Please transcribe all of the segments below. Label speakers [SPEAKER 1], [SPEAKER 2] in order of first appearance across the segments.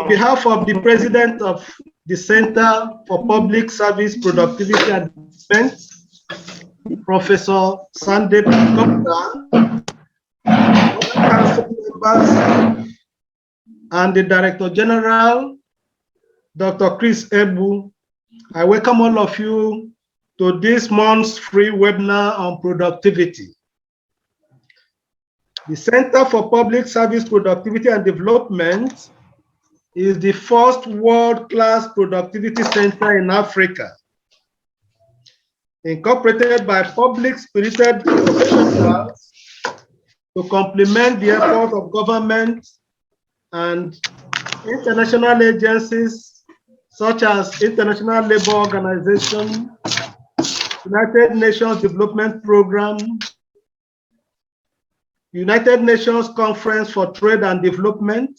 [SPEAKER 1] On behalf of the President of the Center for Public Service Productivity and Development, Professor Sandeep Gupta, Council members, and the Director General, Dr. Chris Ebu, I welcome all of you to this month's free webinar on productivity. The Center for Public Service Productivity and Development is the first world-class productivity center in Africa, incorporated by public-spirited professionals to complement the effort of government and international agencies such as International Labour Organization, United Nations Development Programme, United Nations Conference for Trade and Development,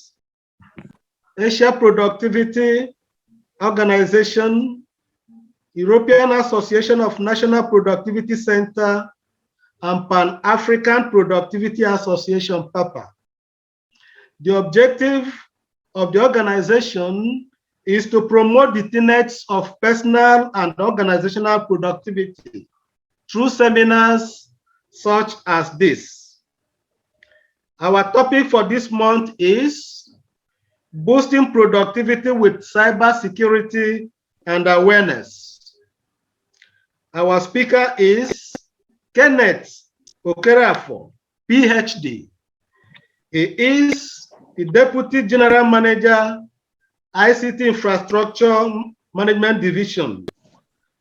[SPEAKER 1] Asia Productivity Organization, European Association of National Productivity Center, and Pan-African Productivity Association, PAPA. The objective of the organization is to promote the tenets of personal and organizational productivity through seminars such as this. Our topic for this month is boosting productivity with cybersecurity and awareness. Our speaker is Kenneth Okereafor, PhD. He is the Deputy General Manager, ICT Infrastructure Management Division,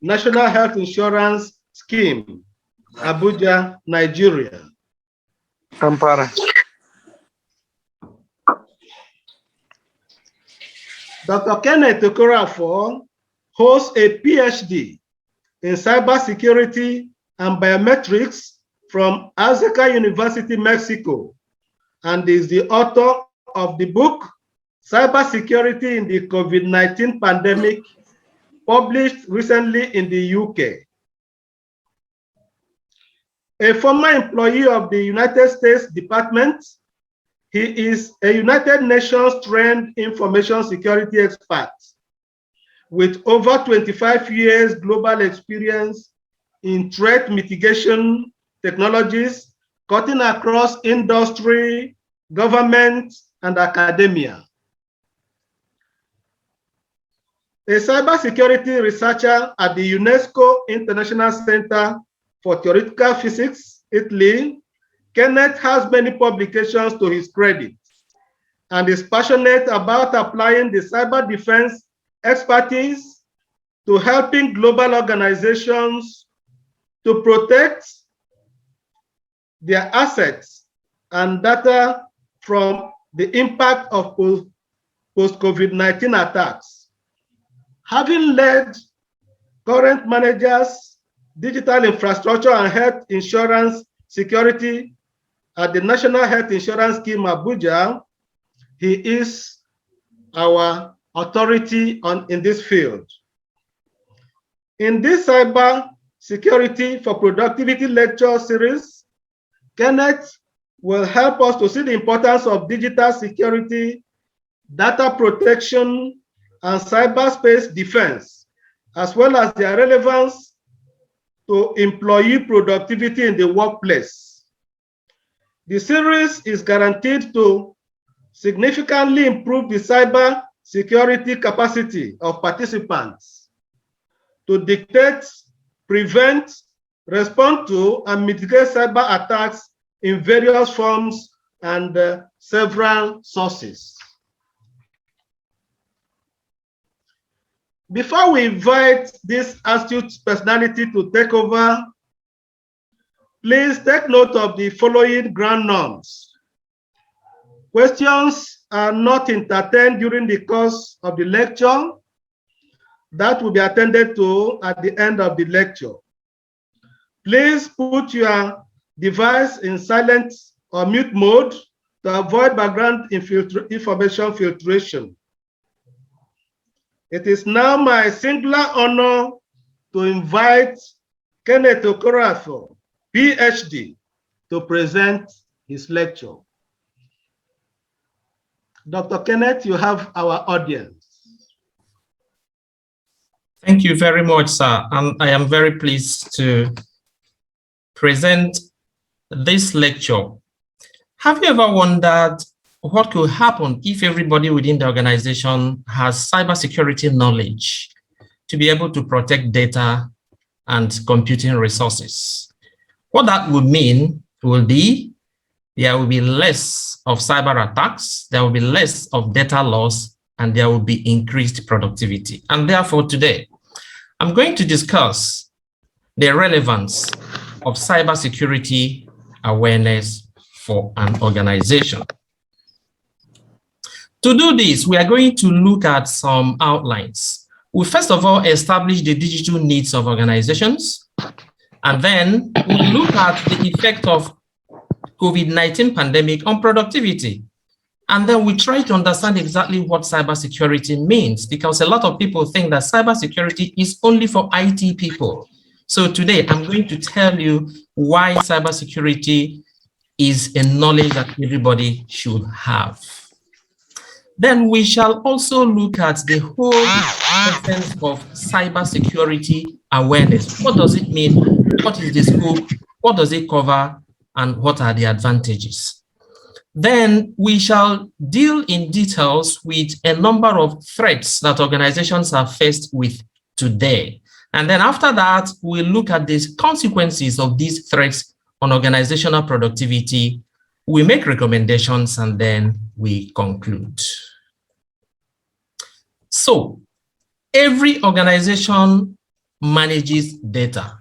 [SPEAKER 1] National Health Insurance Scheme, Abuja, Nigeria.
[SPEAKER 2] Kampala.
[SPEAKER 1] Dr. Kenneth Okereafor holds a PhD in cybersecurity and biometrics from Azteca University, Mexico, and is the author of the book Cybersecurity in the COVID-19 Pandemic, published recently in the UK. A former employee of the United States Department, he is a United Nations trained information security expert with over 25 years global experience in threat mitigation technologies cutting across industry, government, and academia. A cybersecurity researcher at the UNESCO International Center for Theoretical Physics, Italy, Kenneth has many publications to his credit and is passionate about applying the cyber defense expertise to helping global organizations to protect their assets and data from the impact of post-COVID-19 attacks. Having led current managers, digital infrastructure and health insurance security at the National Health Insurance Scheme, Abuja, he is our authority in this field. In this cyber security for productivity lecture series, Kenneth will help us to see the importance of digital security, data protection, and cyberspace defense, as well as their relevance to employee productivity in the workplace. The series is guaranteed to significantly improve the cyber security capacity of participants to detect, prevent, respond to, and mitigate cyber attacks in various forms and several sources. Before we invite this astute personality to take over, please take note of the following ground norms. Questions are not entertained during the course of the lecture. That will be attended to at the end of the lecture. Please put your device in silent or mute mode to avoid background information filtration. It is now my singular honor to invite Kenneth Okereafor, PhD, to present his lecture. Dr. Kenneth, you have our audience.
[SPEAKER 3] Thank you very much, sir. And I am very pleased to present this lecture. Have you ever wondered what could happen if everybody within the organization has cybersecurity knowledge to be able to protect data and computing resources? What that would mean will be there will be less of cyber attacks, there will be less of data loss, and there will be increased productivity. And therefore today, I'm going to discuss the relevance of cybersecurity awareness for an organization. To do this, we are going to look at some outlines. We first of all establish the digital needs of organizations, and then we look at the effect of COVID-19 pandemic on productivity. And then we try to understand exactly what cybersecurity means, because a lot of people think that cybersecurity is only for IT people. So today I'm going to tell you why cybersecurity is a knowledge that everybody should have. Then we shall also look at the whole essence of cybersecurity awareness. What does it mean? What is the scope? What does it cover? And what are the advantages? Then we shall deal in details with a number of threats that organizations are faced with today. And then after that, we'll look at the consequences of these threats on organizational productivity. We make recommendations and then we conclude. So every organization manages data.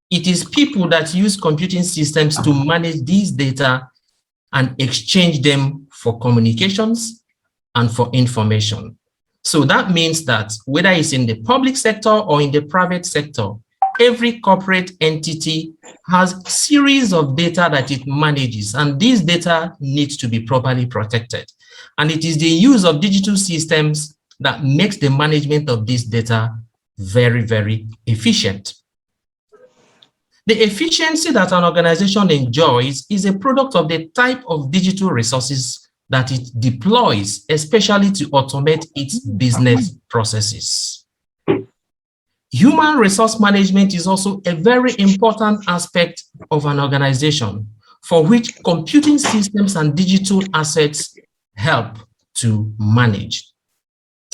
[SPEAKER 3] It is people that use computing systems to manage these data and exchange them for communications and for information. So that means that whether it's in the public sector or in the private sector, every corporate entity has a series of data that it manages, and these data needs to be properly protected. And it is the use of digital systems that makes the management of this data very, very efficient. The efficiency that an organization enjoys is a product of the type of digital resources that it deploys, especially to automate its business processes. Human resource management is also a very important aspect of an organization, for which computing systems and digital assets help to manage.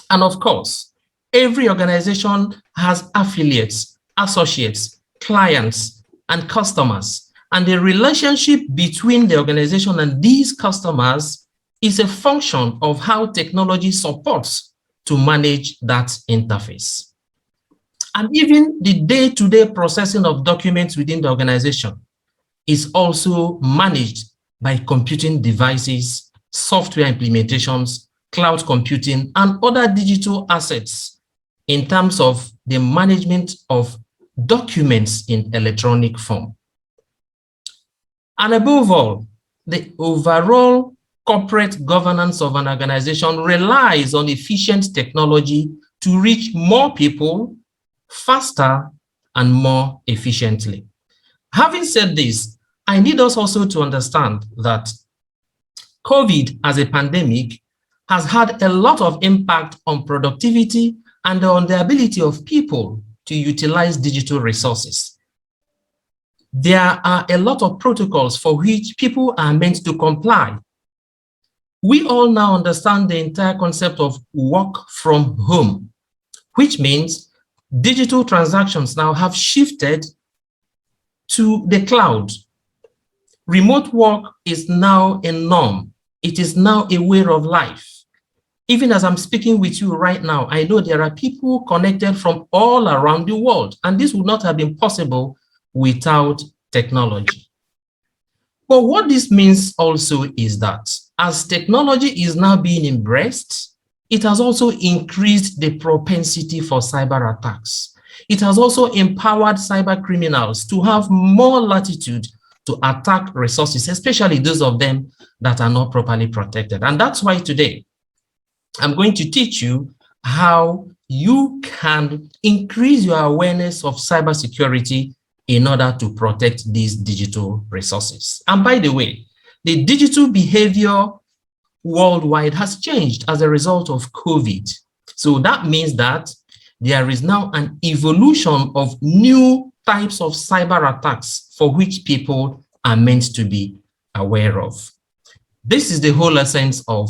[SPEAKER 3] And of course, every organization has affiliates, associates, clients, and customers. And the relationship between the organization and these customers is a function of how technology supports to manage that interface. And even the day-to-day processing of documents within the organization is also managed by computing devices, software implementations, cloud computing, and other digital assets in terms of the management of documents in electronic form. And above all, the overall corporate governance of an organization relies on efficient technology to reach more people faster and more efficiently. Having said this, I need us also to understand that COVID as a pandemic has had a lot of impact on productivity and on the ability of people to utilize digital resources. There are a lot of protocols for which people are meant to comply. We all now understand the entire concept of work from home, which means digital transactions now have shifted to the cloud. Remote work is now a norm. It is now a way of life. Even as I'm speaking with you right now, I know there are people connected from all around the world, and this would not have been possible without technology. But what this means also is that as technology is now being embraced, it has also increased the propensity for cyber attacks. It has also empowered cyber criminals to have more latitude to attack resources, especially those of them that are not properly protected. And that's why today, I'm going to teach you how you can increase your awareness of cybersecurity in order to protect these digital resources. And by the way, the digital behavior worldwide has changed as a result of COVID. So that means that there is now an evolution of new types of cyber attacks for which people are meant to be aware of. This is the whole essence of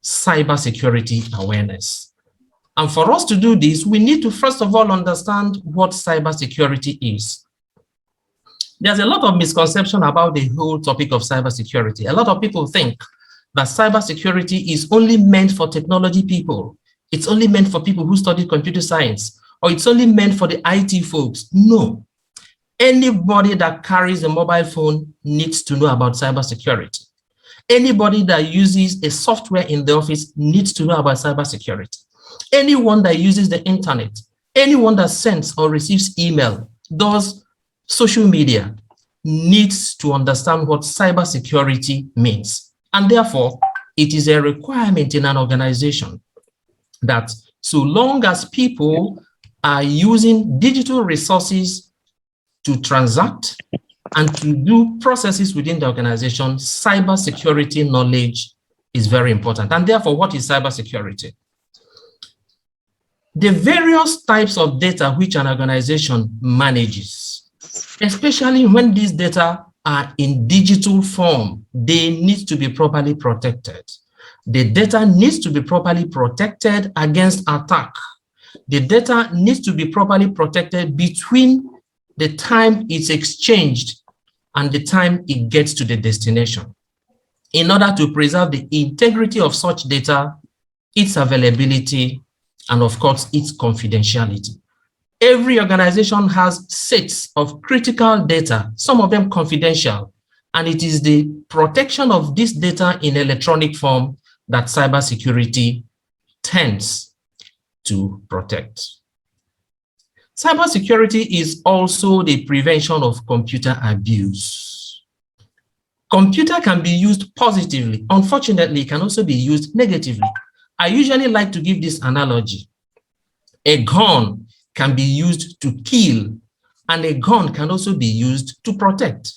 [SPEAKER 3] cybersecurity awareness. And for us to do this, we need to first of all understand what cybersecurity is. There's a lot of misconception about the whole topic of cybersecurity. A lot of people think that cybersecurity is only meant for technology people. It's only meant for people who study computer science, or it's only meant for the IT folks. No. Anybody that carries a mobile phone needs to know about cybersecurity. Anybody that uses a software in the office needs to know about cybersecurity. Anyone that uses the internet, anyone that sends or receives email, does social media, needs to understand what cybersecurity means. And therefore, it is a requirement in an organization that so long as people are using digital resources to transact and to do processes within the organization, cybersecurity knowledge is very important. And therefore, what is cybersecurity? The various types of data which an organization manages, especially when these data are in digital form, they need to be properly protected. The data needs to be properly protected against attack. The data needs to be properly protected between the time it's exchanged and the time it gets to the destination, in order to preserve the integrity of such data, its availability, and of course, its confidentiality. Every organization has sets of critical data, some of them confidential, and it is the protection of this data in electronic form that cybersecurity tends to protect. Cybersecurity is also the prevention of computer abuse. Computer can be used positively. Unfortunately, it can also be used negatively. I usually like to give this analogy. A gun can be used to kill, and a gun can also be used to protect.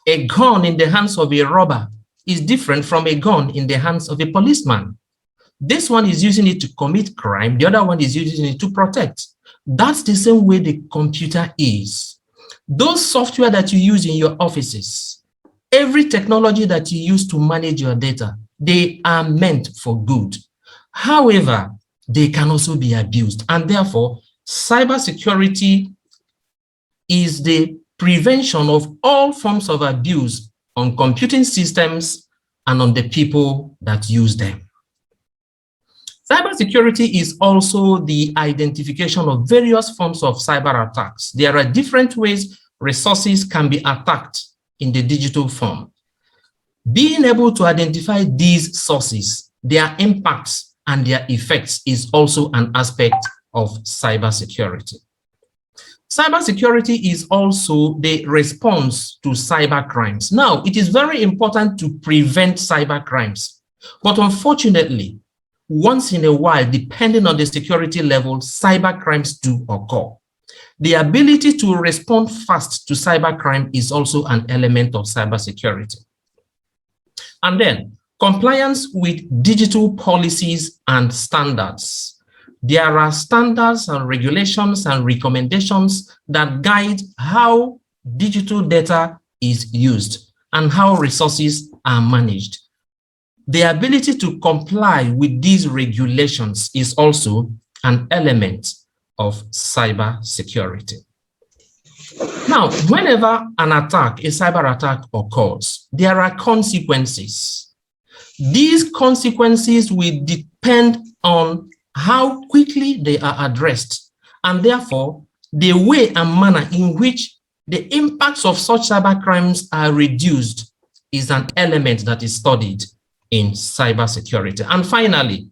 [SPEAKER 3] A gun in the hands of a robber is different from a gun in the hands of a policeman. This one is using it to commit crime. The other one is using it to protect. That's the same way the computer is. Those software that you use in your offices, every technology that you use to manage your data, they are meant for good. However, they can also be abused. And therefore, cybersecurity is the prevention of all forms of abuse on computing systems and on the people that use them. Cybersecurity is also the identification of various forms of cyber attacks. There are different ways resources can be attacked in the digital form. Being able to identify these sources, their impacts, and their effects is also an aspect of cybersecurity. Cybersecurity is also the response to cyber crimes. Now, it is very important to prevent cyber crimes, but unfortunately, once in a while, depending on the security level, cyber crimes do occur. The ability to respond fast to cybercrime is also an element of cybersecurity. And then, compliance with digital policies and standards. There are standards and regulations and recommendations that guide how digital data is used and how resources are managed. The ability to comply with these regulations is also an element of cybersecurity. Now, whenever an attack, a cyber attack occurs, there are consequences. These consequences will depend on how quickly they are addressed, and therefore, the way and manner in which the impacts of such cyber crimes are reduced is an element that is studied in cybersecurity. And finally,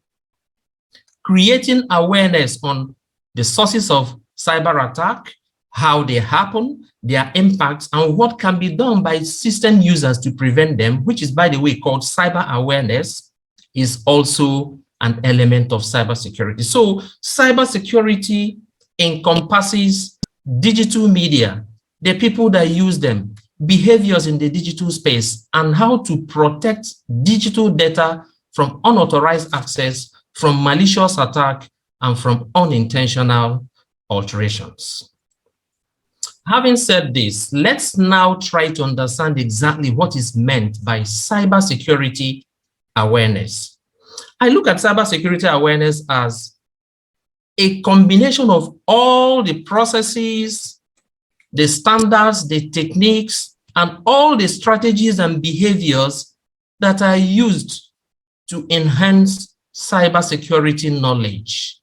[SPEAKER 3] creating awareness on the sources of cyber attack, how they happen, their impacts, and what can be done by system users to prevent them, which is, by the way, called cyber awareness, is also an element of cybersecurity. So cybersecurity encompasses digital media, the people that use them, behaviors in the digital space, and how to protect digital data from unauthorized access, from malicious attack, and from unintentional alterations. Having said this, let's now try to understand exactly what is meant by cybersecurity awareness. I look at cybersecurity awareness as a combination of all the processes, the standards, the techniques, and all the strategies and behaviors that are used to enhance cybersecurity knowledge.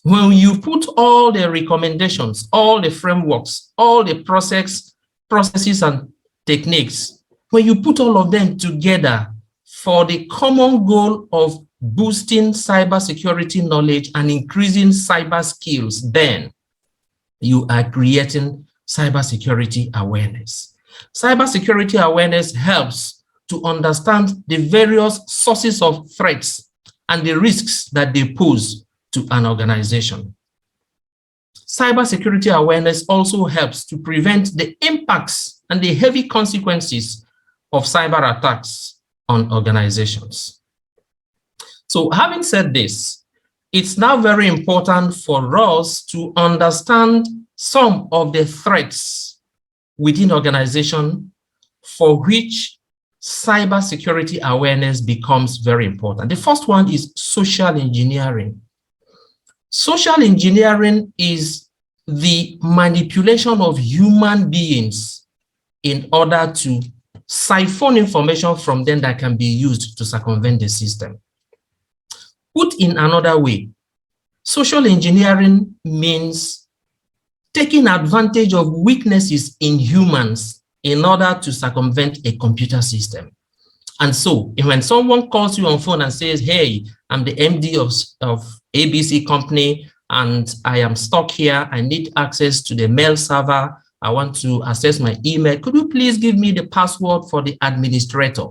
[SPEAKER 3] When you put all the recommendations, all the frameworks, all the processes and techniques, when you put all of them together for the common goal of boosting cybersecurity knowledge and increasing cyber skills, then you are creating cybersecurity awareness. Cybersecurity awareness helps to understand the various sources of threats and the risks that they pose to an organization. Cybersecurity awareness also helps to prevent the impacts and the heavy consequences of cyber attacks on organizations. So having said this, it's now very important for us to understand some of the threats within organization for which cybersecurity awareness becomes very important. The first one is social engineering. Social engineering is the manipulation of human beings in order to siphon information from them that can be used to circumvent the system. Put in another way, social engineering means taking advantage of weaknesses in humans in order to circumvent a computer system. And so when someone calls you on phone and says, hey, I'm the MD of ABC company, and I am stuck here, I need access to the mail server, I want to access my email, could you please give me the password for the administrator?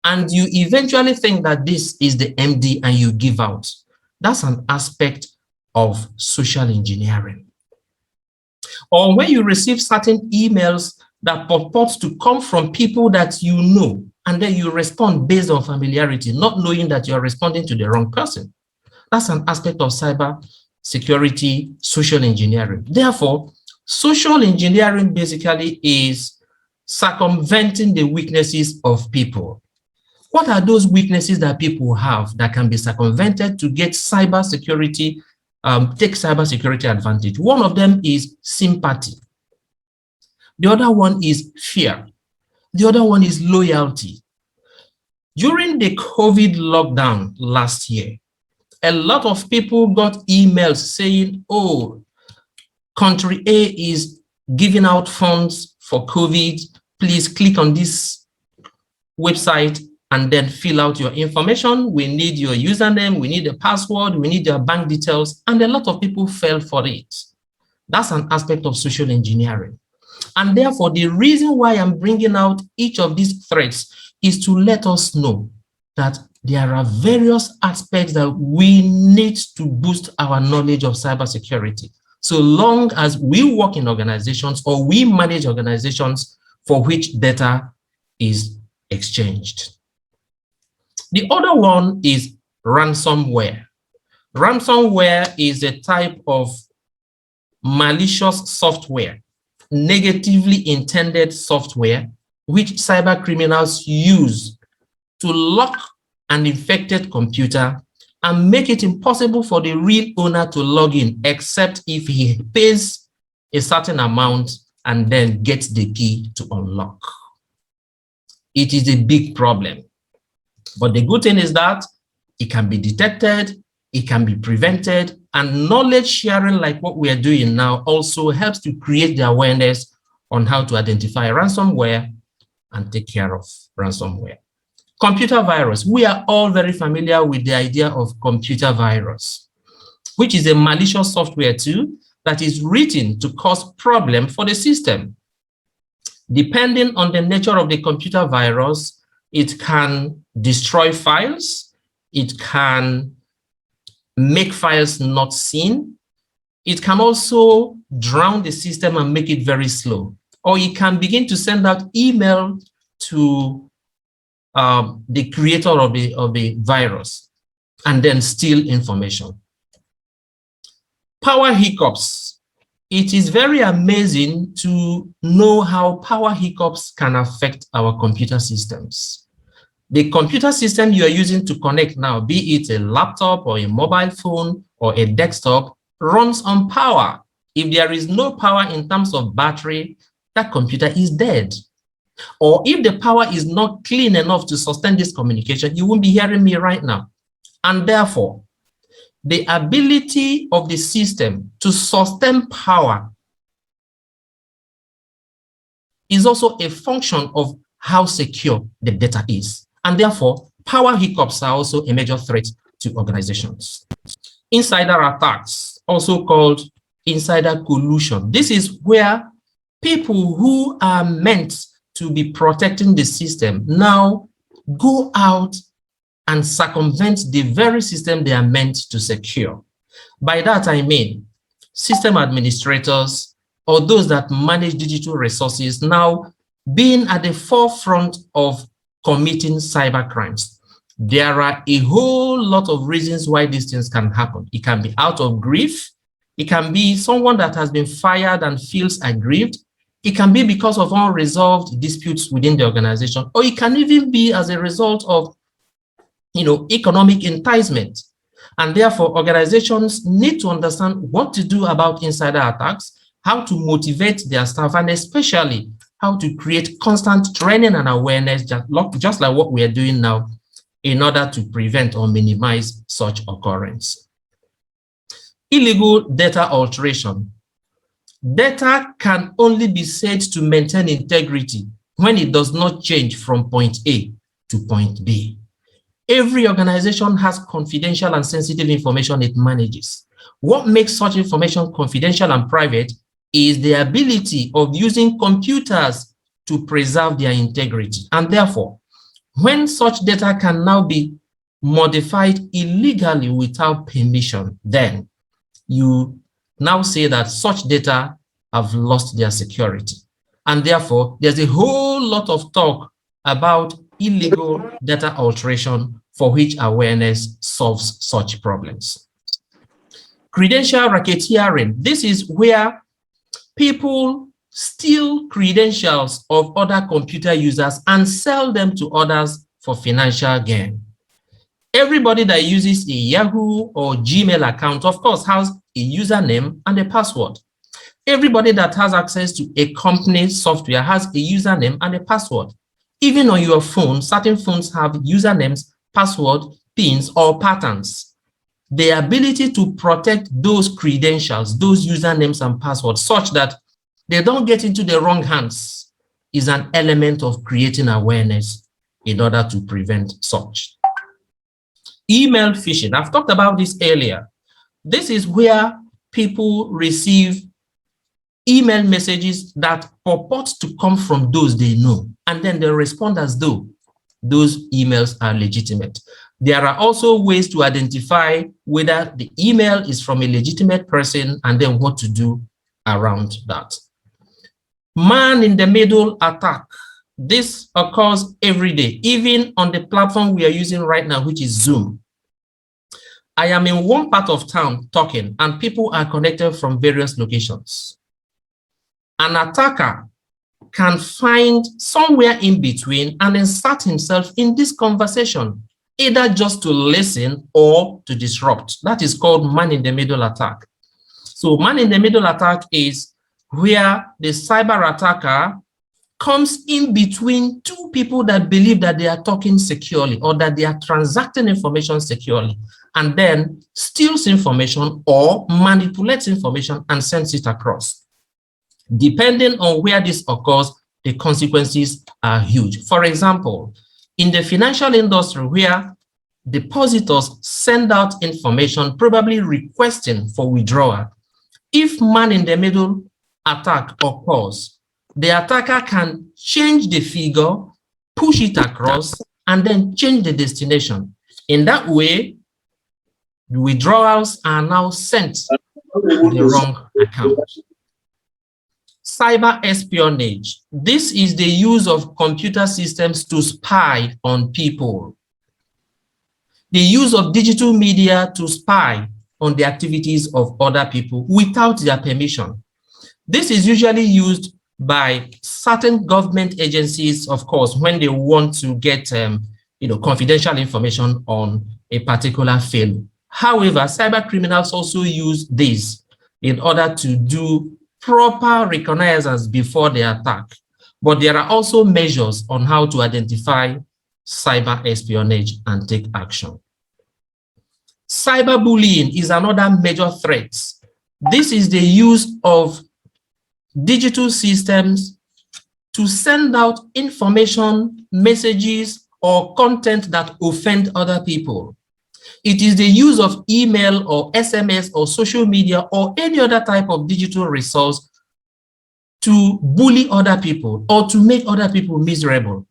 [SPEAKER 3] And you eventually think that this is the MD and you give out. That's an aspect of social engineering. Or when you receive certain emails that purport to come from people that you know, and then you respond based on familiarity, not knowing that you're responding to the wrong person. That's an aspect of cyber security, social engineering. Therefore, social engineering basically is circumventing the weaknesses of people. What are those weaknesses that people have that can be circumvented to get cybersecurity, take cybersecurity advantage? One of them is sympathy. The other one is fear. The other one is loyalty. During the COVID lockdown last year, a lot of people got emails saying, oh, country A is giving out funds for COVID. Please click on this website and then fill out your information. We need your username, we need a password, we need your bank details. And a lot of people fell for it. That's an aspect of social engineering. And therefore, the reason why I'm bringing out each of these threats is to let us know that there are various aspects that we need to boost our knowledge of cybersecurity, so long as we work in organizations or we manage organizations for which data is exchanged. The other one is ransomware. Ransomware is a type of malicious software, negatively intended software, which cyber criminals use to lock an infected computer and make it impossible for the real owner to log in, except if he pays a certain amount and then gets the key to unlock. It is a big problem. But the good thing is that it can be detected, it can be prevented, and knowledge sharing like what we are doing now also helps to create the awareness on how to identify ransomware and take care of ransomware. Computer virus. We are all very familiar with the idea of computer virus, which is a malicious software too that is written to cause problem for the system. Depending on the nature of the computer virus, it can destroy files, it can make files not seen, it can also drown the system and make it very slow, or it can begin to send out email to the creator of the virus and then steal information. Power hiccups. It is very amazing to know how power hiccups can affect our computer systems. The computer system you are using to connect now, be it a laptop or a mobile phone or a desktop, runs on power. If there is no power in terms of battery, that computer is dead. Or if the power is not clean enough to sustain this communication, you won't be hearing me right now. And therefore, the ability of the system to sustain power is also a function of how secure the data is. And therefore, power hiccups are also a major threat to organizations. Insider attacks, also called insider collusion. This is where people who are meant to be protecting the system now go out and circumvent the very system they are meant to secure. By that, I mean system administrators or those that manage digital resources now being at the forefront of committing cyber crimes. There are a whole lot of reasons why these things can happen. It can be out of grief. It can be someone that has been fired and feels aggrieved. It can be because of unresolved disputes within the organization, or it can even be as a result of economic enticement. And therefore, organizations need to understand what to do about insider attacks, how to motivate their staff, and especially how to create constant training and awareness, just like what we are doing now, in order to prevent or minimize such occurrence. Illegal data alteration. Data can only be said to maintain integrity when it does not change from point A to point B. Every organization has confidential and sensitive information it manages. What makes such information confidential and private is the ability of using computers to preserve their integrity. And therefore, when such data can now be modified illegally without permission, then you now say that such data have lost their security. And therefore, there's a whole lot of talk about illegal data alteration for which awareness solves such problems. Credential racketeering. This is where people steal credentials of other computer users and sell them to others for financial gain. Everybody that uses a Yahoo or Gmail account, of course, has a username and a password. Everybody that has access to a company's software has a username and a password. Even on your phone, certain phones have usernames, password, pins, or patterns. The ability to protect those credentials, those usernames and passwords, such that they don't get into the wrong hands, is an element of creating awareness in order to prevent such. Email phishing. I've talked about this earlier. This is where people receive email messages that purport to come from those they know, and then they respond as though those emails are legitimate. There are also ways to identify whether the email is from a legitimate person and then what to do around that. Man-in-the-middle attack. This occurs every day, even on the platform we are using right now, which is Zoom. I am in one part of town talking, and people are connected from various locations. An attacker can find somewhere in between and insert himself in this conversation, either just to listen or to disrupt. That is called man-in-the-middle attack. So man-in-the-middle attack is where the cyber attacker comes in between two people that believe that they are talking securely or that they are transacting information securely, and then steals information or manipulates information and sends it across. Depending on where this occurs, the consequences are huge. For example, in the financial industry, where depositors send out information, probably requesting for withdrawal, if man-in-the-middle attack occurs, the attacker can change the figure, push it across, and then change the destination. In that way, the withdrawals are now sent to the wrong account. Cyber espionage. This is the use of computer systems to spy on people. The use of digital media to spy on the activities of other people without their permission. This is usually used by certain government agencies, of course, when they want to get confidential information on a particular field. However, cyber criminals also use this in order to do proper reconnaissance before the attack. But there are also measures on how to identify cyber espionage and take action. Cyberbullying is another major threat. This is the use of digital systems to send out information, messages, or content that offend other people. It is the use of email or SMS or social media or any other type of digital resource to bully other people or to make other people miserable.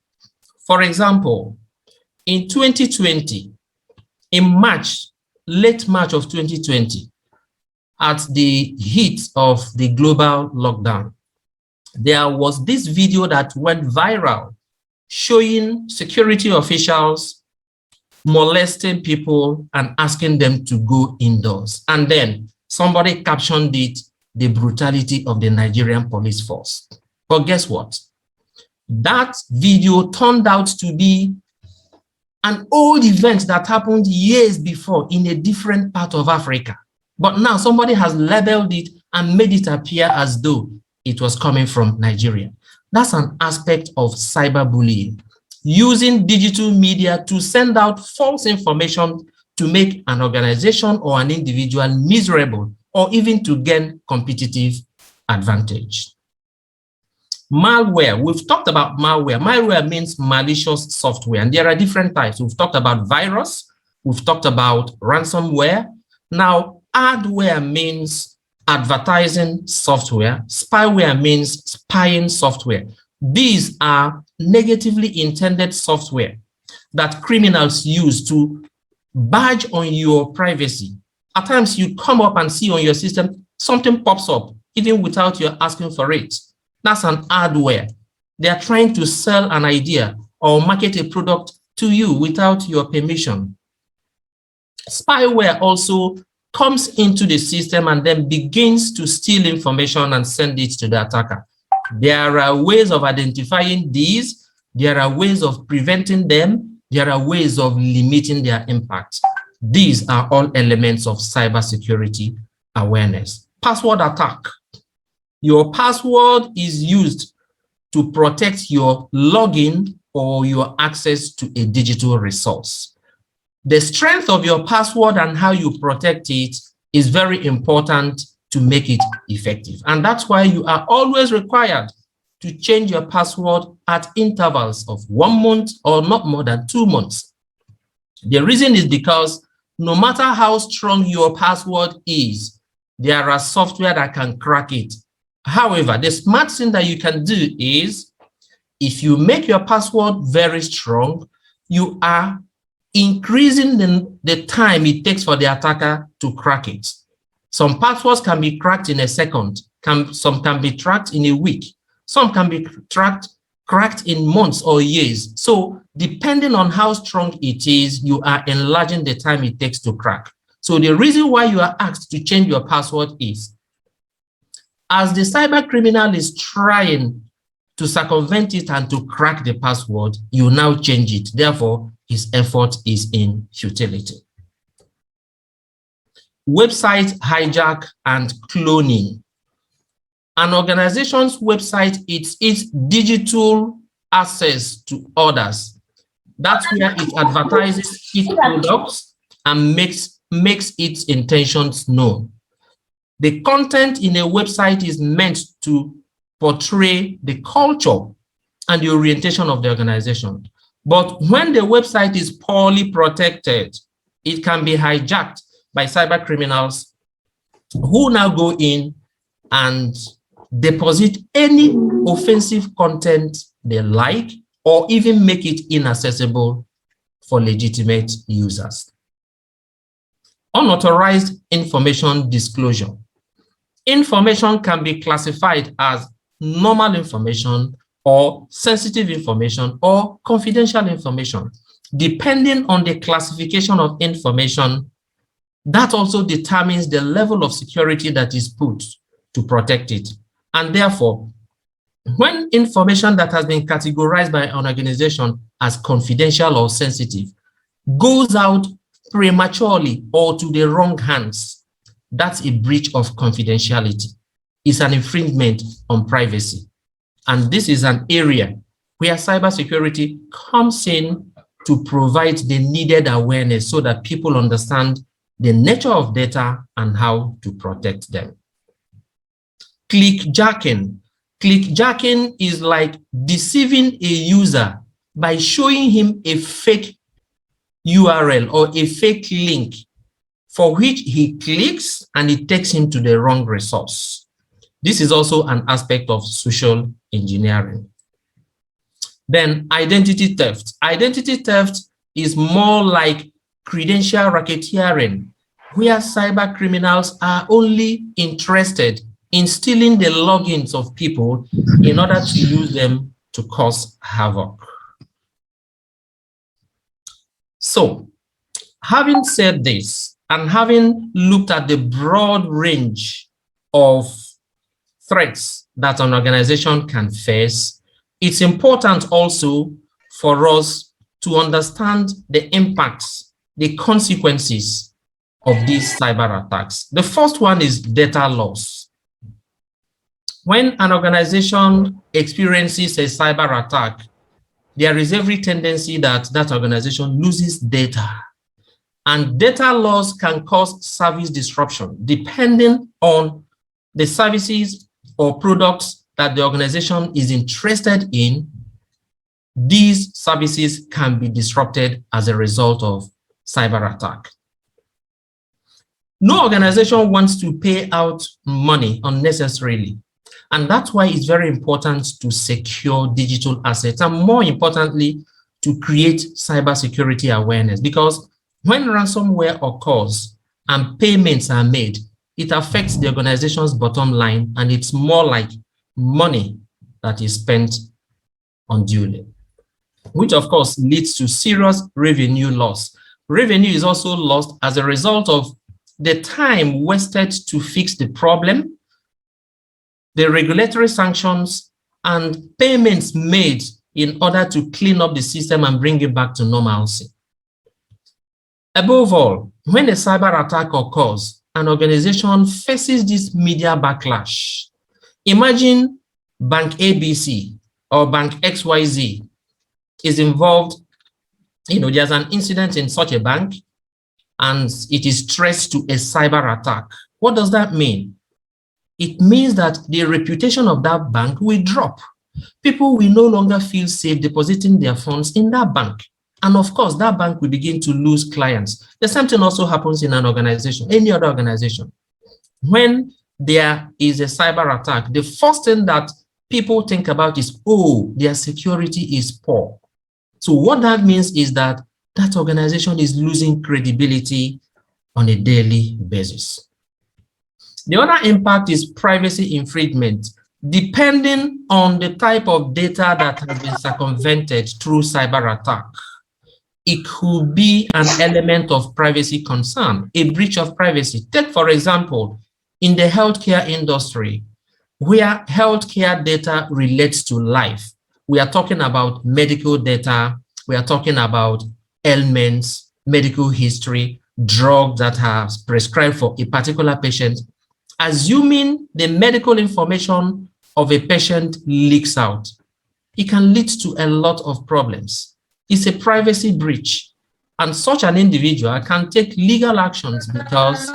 [SPEAKER 3] For example, in 2020, in March, late March of 2020, at the heat of the global lockdown, there was this video that went viral showing security officials molesting people and asking them to go indoors. And then somebody captioned it, "The brutality of the Nigerian police force." But guess what? That video turned out to be an old event that happened years before in a different part of Africa. But now somebody has labeled it and made it appear as though it was coming from Nigeria. That's an aspect of cyberbullying, using digital media to send out false information to make an organization or an individual miserable or even to gain competitive advantage. Malware, we've talked about malware. Malware means malicious software, and there are different types. We've talked about virus, we've talked about ransomware. Now, adware means advertising software. Spyware means spying software. These are negatively intended software that criminals use to barge on your privacy. At times you come up and see on your system, something pops up, even without you asking for it. That's an adware. They are trying to sell an idea or market a product to you without your permission. Spyware also comes into the system and then begins to steal information and send it to the attacker. There are ways of identifying these. There are ways of preventing them. There are ways of limiting their impact. These are all elements of cybersecurity awareness. Password attack. Your password is used to protect your login or your access to a digital resource. The strength of your password and how you protect it is very important to make it effective. And that's why you are always required to change your password at intervals of 1 month or not more than 2 months. The reason is because no matter how strong your password is, there are software that can crack it. However, the smart thing that you can do is, if you make your password very strong, you are increasing the time it takes for the attacker to crack it. Some passwords can be cracked in a second, some can be cracked in a week, some can be cracked in months or years. So depending on how strong it is, you are enlarging the time it takes to crack. So the reason why you are asked to change your password is, as the cyber criminal is trying to circumvent it and to crack the password, you now change it. Therefore, his effort is in futility. Website hijack and cloning. An organization's website is its digital access to others. That's where it advertises its products and makes its intentions known. The content in a website is meant to portray the culture and the orientation of the organization. But when the website is poorly protected, it can be hijacked by cyber criminals who now go in and deposit any offensive content they like, or even make it inaccessible for legitimate users. Unauthorized information disclosure. Information can be classified as normal information or sensitive information or confidential information. Depending on the classification of information, that also determines the level of security that is put to protect it. And therefore, when information that has been categorized by an organization as confidential or sensitive goes out prematurely or to the wrong hands, that's a breach of confidentiality. It's an infringement on privacy. And this is an area where cybersecurity comes in to provide the needed awareness so that people understand the nature of data and how to protect them. Clickjacking. Clickjacking is like deceiving a user by showing him a fake URL or a fake link for which he clicks and it takes him to the wrong resource. This is also an aspect of social engineering. Then identity theft. Identity theft is more like credential racketeering, where cyber criminals are only interested in stealing the logins of people in order to use them to cause havoc. So, having said this, and having looked at the broad range of threats that an organization can face, it's important also for us to understand the impacts, the consequences of these cyber attacks. The first one is data loss. When an organization experiences a cyber attack, there is every tendency that that organization loses data. And data loss can cause service disruption depending on the services or products that the organization is interested in. These services can be disrupted as a result of cyber attack. No organization wants to pay out money unnecessarily. And that's why it's very important to secure digital assets and, more importantly, to create cybersecurity awareness, because when ransomware occurs and payments are made, it affects the organization's bottom line, and it's more like money that is spent unduly, which of course leads to serious revenue loss. Revenue is also lost as a result of the time wasted to fix the problem, the regulatory sanctions, and payments made in order to clean up the system and bring it back to normalcy. Above all, when a cyber attack occurs, an organization faces this media backlash. Imagine Bank ABC or Bank XYZ is involved, there's an incident in such a bank and it is traced to a cyber attack. What does that mean? It means that the reputation of that bank will drop. People will no longer feel safe depositing their funds in that bank. And of course, that bank will begin to lose clients. The same thing also happens in an organization, any other organization. When there is a cyber attack, the first thing that people think about is, oh, their security is poor. So what that means is that that organization is losing credibility on a daily basis. The other impact is privacy infringement. Depending on the type of data that has been circumvented through cyber attack, it could be an element of privacy concern, a breach of privacy. Take, for example, in the healthcare industry, where healthcare data relates to life. We are talking about medical data, we are talking about ailments, medical history, drugs that are prescribed for a particular patient. Assuming the medical information of a patient leaks out, it can lead to a lot of problems. It's a privacy breach, and such an individual can take legal actions because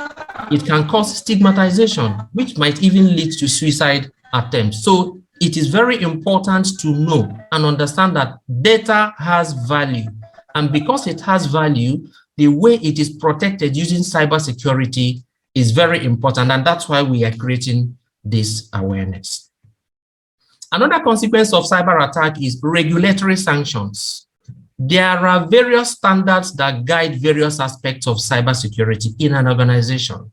[SPEAKER 3] it can cause stigmatization, which might even lead to suicide attempts. So it is very important to know and understand that data has value, and because it has value, the way it is protected using cybersecurity is very important, and that's why we are creating this awareness. Another consequence of cyber attack is regulatory sanctions. There are various standards that guide various aspects of cybersecurity in an organization.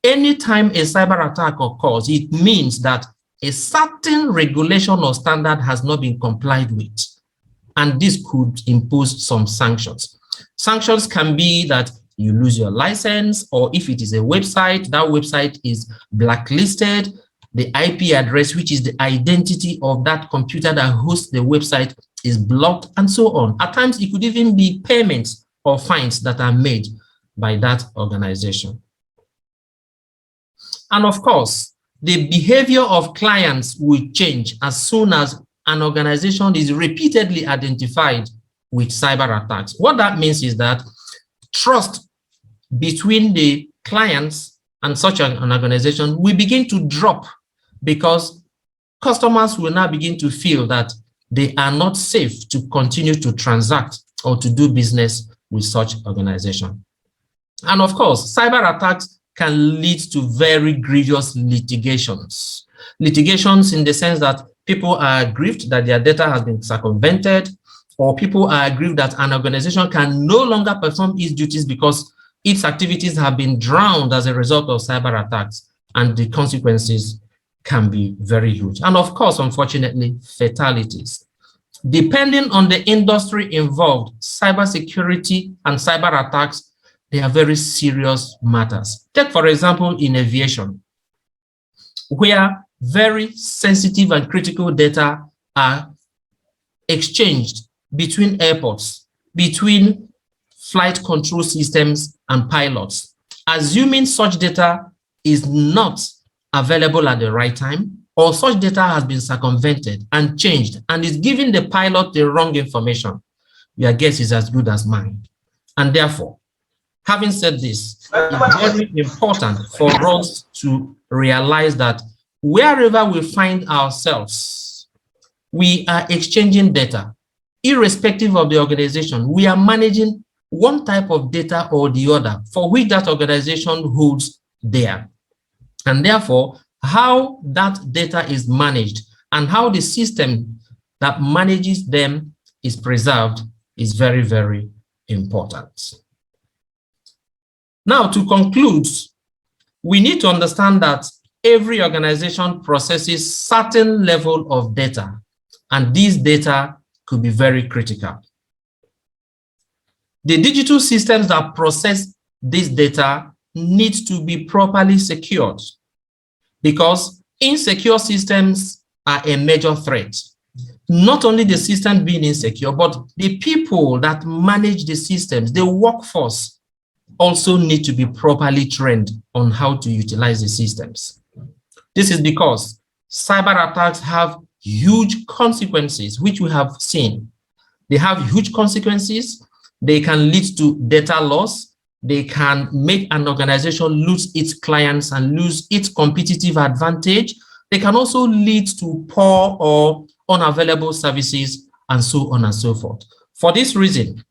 [SPEAKER 3] Anytime a cyber attack occurs, it means that a certain regulation or standard has not been complied with, and this could impose some sanctions. Sanctions can be that you lose your license, or if it is a website, that website is blacklisted, the IP address, which is the identity of that computer that hosts the website, is blocked, and so on. At times, it could even be payments or fines that are made by that organization. And of course, the behavior of clients will change as soon as an organization is repeatedly identified with cyber attacks. What that means is that trust between the clients and such an organization will begin to drop, because customers will now begin to feel that they are not safe to continue to transact or to do business with such organization. And of course, cyber attacks can lead to very grievous litigations. Litigations in the sense that people are aggrieved that their data has been circumvented, or people are aggrieved that an organization can no longer perform its duties because its activities have been drowned as a result of cyber attacks, and the consequences can be very huge. And of course, unfortunately, fatalities. Depending on the industry involved, cybersecurity and cyber attacks, they are very serious matters. Take, for example, in aviation, where very sensitive and critical data are exchanged between airports, between flight control systems and pilots. Assuming such data is not available at the right time, or such data has been circumvented and changed and is giving the pilot the wrong information, your guess is as good as mine. And therefore, having said this, it's very important for us to realize that wherever we find ourselves, we are exchanging data. Irrespective of the organization, we are managing one type of data or the other for which that organization holds there. And therefore, how that data is managed and how the system that manages them is preserved is very, very important. Now, to conclude, we need to understand that every organization processes certain level of data, and these data could be very critical. The digital systems that process this data need to be properly secured, because insecure systems are a major threat. Not only the system being insecure, but the people that manage the systems, the workforce, also need to be properly trained on how to utilize the systems. This is because cyber attacks have huge consequences, which we have seen. They have huge consequences. They can lead to data loss. They can make an organization lose its clients and lose its competitive advantage. They can also lead to poor or unavailable services, and so on and so forth. For this reason,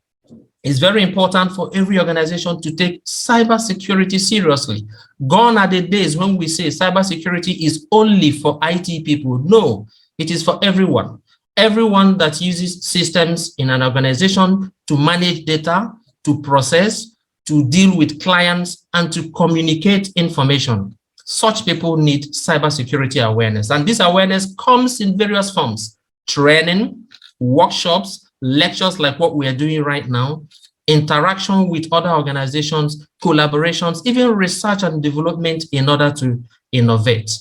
[SPEAKER 3] it's very important for every organization to take cybersecurity seriously. Gone are the days when we say cybersecurity is only for IT people. No, it is for everyone. Everyone that uses systems in an organization to manage data, to process, to deal with clients, and to communicate information. Such people need cybersecurity awareness. And this awareness comes in various forms: training, workshops, lectures like what we are doing right now, interaction with other organizations, collaborations, even research and development in order to innovate.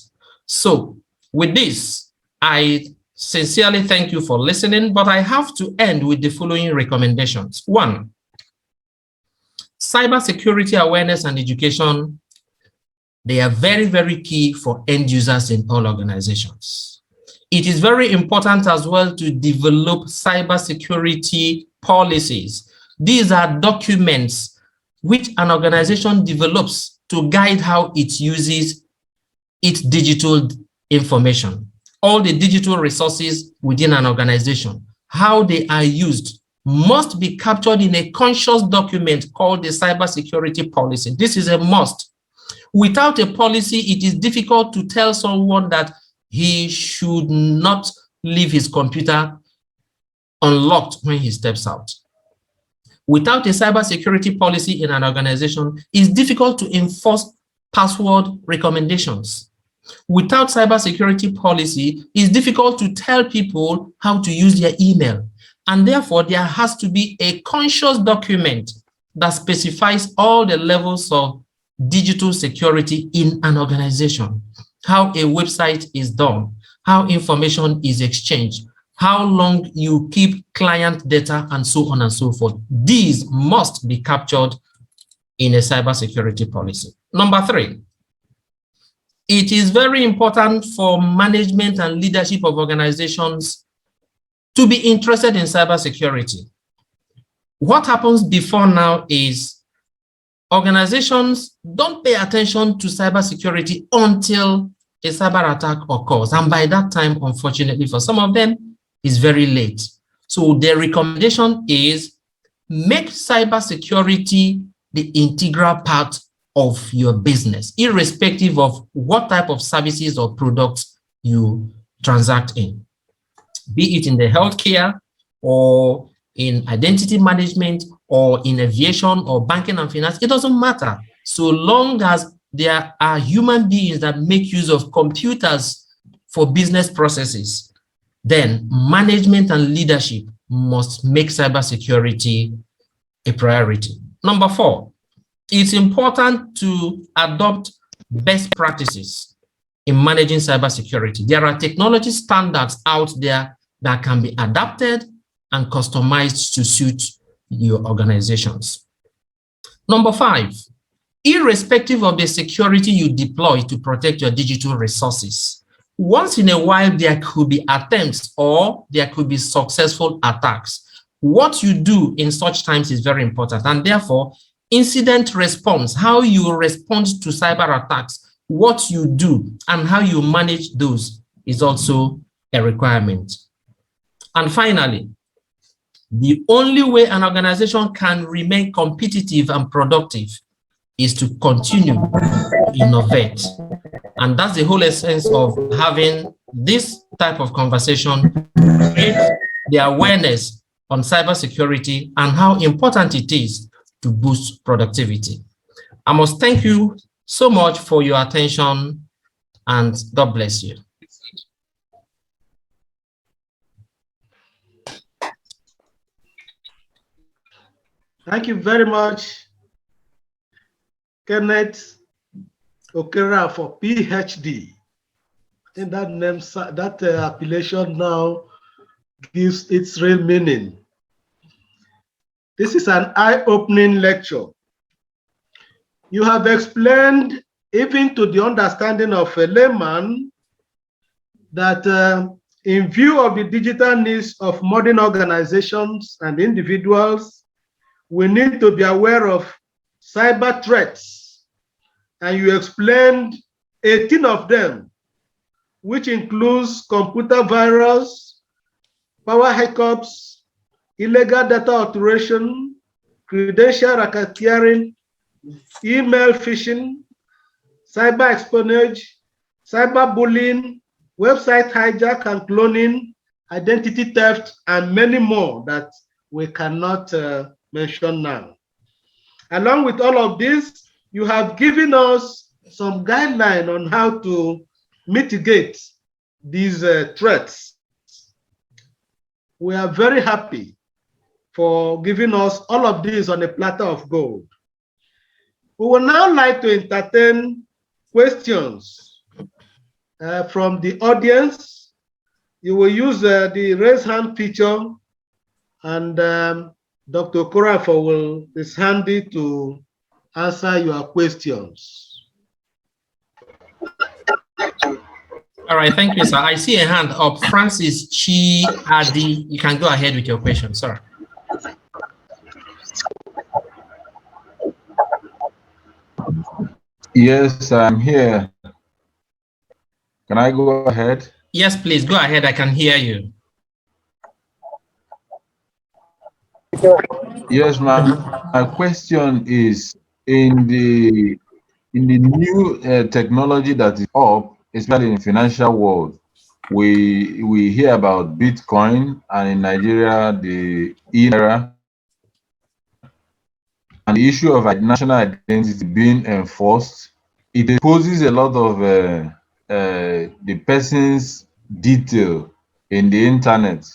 [SPEAKER 3] So with this, I sincerely thank you for listening, but I have to end with the following recommendations. 1, cybersecurity awareness and education. They are very, very key for end users in all organizations. It is very important as well to develop cybersecurity policies. These are documents which an organization develops to guide how it uses its digital information. All the digital resources within an organization, how they are used, must be captured in a conscious document called the cybersecurity policy. This is a must. Without a policy, it is difficult to tell someone that he should not leave his computer unlocked when he steps out. Without a cybersecurity policy in an organization, it's difficult to enforce password recommendations. Without cybersecurity policy, it's difficult to tell people how to use their email. And therefore, there has to be a conscious document that specifies all the levels of digital security in an organization, how a website is done, how information is exchanged, how long you keep client data, and so on and so forth. These must be captured in a cybersecurity policy. Number 3, it is very important for management and leadership of organizations to be interested in cybersecurity. What happens before now is organizations don't pay attention to cybersecurity until a cyber attack occurs. And by that time, unfortunately, for some of them, it's very late. So the recommendation is make cybersecurity the integral part of your business, irrespective of what type of services or products you transact in, be it in the healthcare or in identity management or in aviation or banking and finance. It doesn't matter. So long as there are human beings that make use of computers for business processes, then management and leadership must make cybersecurity a priority. Number 4, it's important to adopt best practices in managing cybersecurity. There are technology standards out there that can be adapted and customized to suit your organizations. Number 5, irrespective of the security you deploy to protect your digital resources, once in a while there could be attempts or there could be successful attacks. What you do in such times is very important, and therefore incident response, how you respond to cyber attacks, what you do and how you manage those is also a requirement. And finally, the only way an organization can remain competitive and productive is to continue to innovate. And that's the whole essence of having this type of conversation, create the awareness on cybersecurity and how important it is to boost productivity. I must thank you so much for your attention, and God bless you.
[SPEAKER 1] Thank you very much, Kenneth Okereafor, PhD. I think that name, that appellation now gives its real meaning. This is an eye-opening lecture. You have explained, even to the understanding of a layman, that in view of the digital needs of modern organizations and individuals, we need to be aware of cyber threats. And you explained 18 of them, which includes computer virus, power hiccups, illegal data alteration, credential racketeering, email phishing, cyber espionage, cyberbullying, website hijack and cloning, identity theft, and many more that we cannot mention now. Along with all of this, you have given us some guidelines on how to mitigate these threats. We are very happy for giving us all of this on a platter of gold. We would now like to entertain questions from the audience. You will use the raise hand feature, and Dr. Okereafor is handy to answer your questions.
[SPEAKER 3] All right, thank you, sir. I see a hand up. Francis Chi Adi, you can go ahead with your question, sir.
[SPEAKER 4] Yes, I'm here. Can I go ahead?
[SPEAKER 3] Yes, please, go ahead. I can hear you.
[SPEAKER 4] Yes, my question is, in the new technology that is up, especially in the financial world, we hear about Bitcoin, and in Nigeria, the e-naira, and the issue of national identity being enforced. It poses a lot of the person's detail in the internet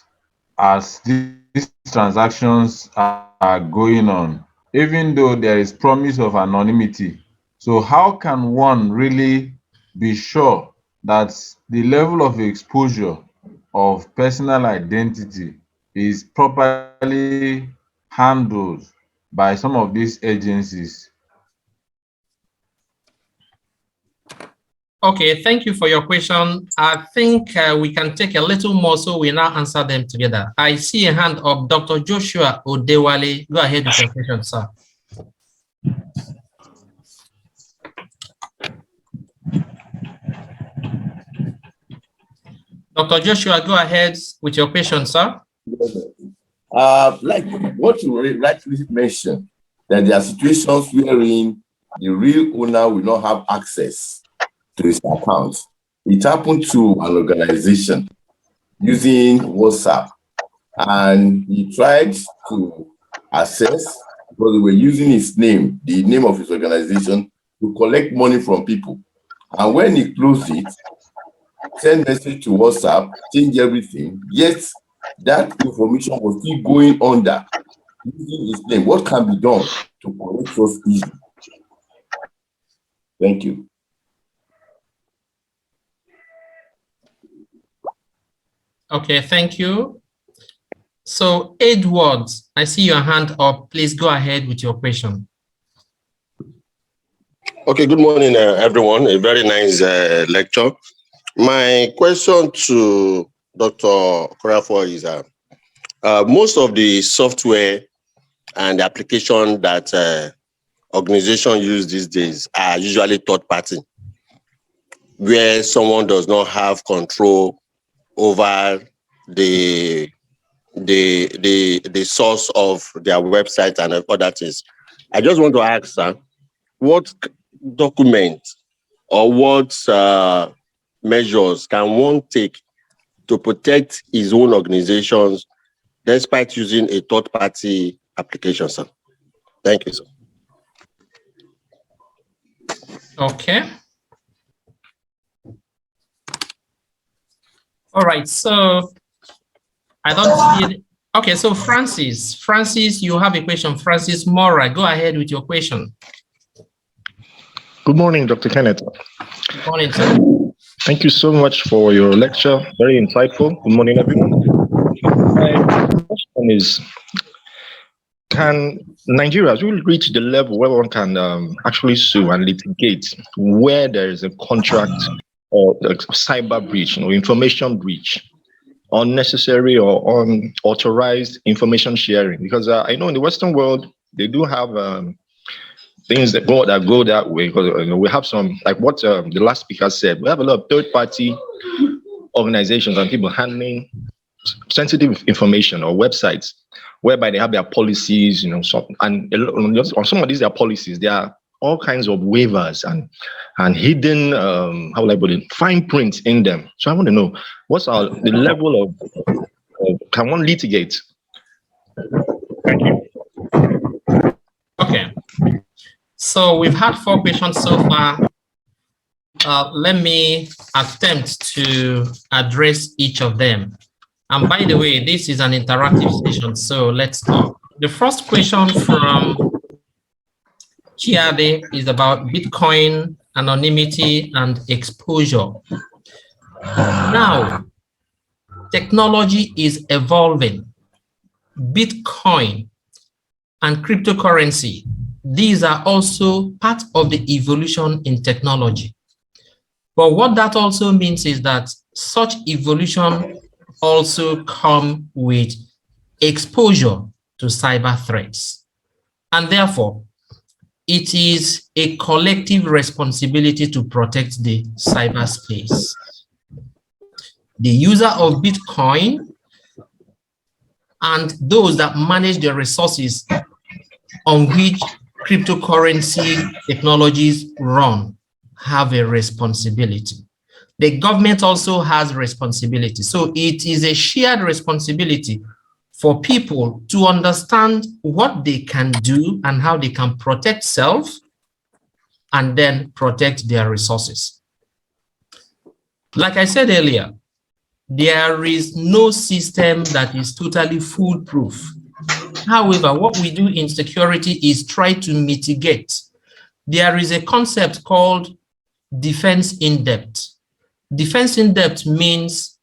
[SPEAKER 4] as these transactions are going on, even though there is promise of anonymity. So how can one really be sure that the level of exposure of personal identity is properly handled by some of these agencies?
[SPEAKER 3] Okay, thank you for your question. I think we can take a little more, so we now answer them together. I see a hand of Dr. Joshua Odewale. Go ahead with your question, sir. Dr. Joshua, go ahead with your question, sir.
[SPEAKER 5] Like what you rightly mentioned, that there are situations wherein the real owner will not have access to his account. It happened to an organization using WhatsApp, and he tried to access, because they were using his name, the name of his organization, to collect money from people. And when he closed it, send message to WhatsApp, change everything, yet that information was still going under using his name. What can be done to correct those issues? Thank you.
[SPEAKER 3] Okay, thank you. So, Edward, I see your hand up. Please go ahead with your question.
[SPEAKER 6] Okay, good morning, everyone. A very nice lecture. My question to Dr. Okereafor is most of the software and application that organizations use these days are usually third party, where someone does not have control over the source of their website and other things. I just want to ask, sir, what document or what measures can one take to protect his own organizations despite using a third-party application, sir? Thank you, sir.
[SPEAKER 3] Okay. All right, so I don't see it. Okay, so Francis, you have a question. Francis Mora, go ahead with your question.
[SPEAKER 7] Good morning, Dr. Kenneth.
[SPEAKER 3] Good morning, sir.
[SPEAKER 7] Thank you so much for your lecture. Very insightful. Good morning, everyone. My question is, can Nigerians will reach the level where one can actually sue and litigate where there is a contract or a cyber breach, information breach, unnecessary or unauthorized information sharing? Because I know in the Western world, they do have things that go that way, because we have some, like what the last speaker said, we have a lot of third-party organizations and people handling sensitive information or websites whereby they have their policies, and on some of these their policies, there are all kinds of waivers and hidden how will I put it, fine print in them. So I want to know what's the level of can one litigate? Thank you.
[SPEAKER 3] Okay. So we've had 4 questions so far. Let me attempt to address each of them. And by the way, this is an interactive session, so let's talk. The first question from Chiade is about Bitcoin, anonymity, and exposure. Now, technology is evolving. Bitcoin and cryptocurrency, these are also part of the evolution in technology. But what that also means is that such evolution also come with exposure to cyber threats. And therefore, it is a collective responsibility to protect the cyberspace. The user of Bitcoin and those that manage the resources on which cryptocurrency technologies run have a responsibility. The government also has responsibility. So it is a shared responsibility for people to understand what they can do and how they can protect self and then protect their resources. Like I said earlier, there is no system that is totally foolproof. However, what we do in security is try to mitigate. There is a concept called defense in depth. Defense in depth means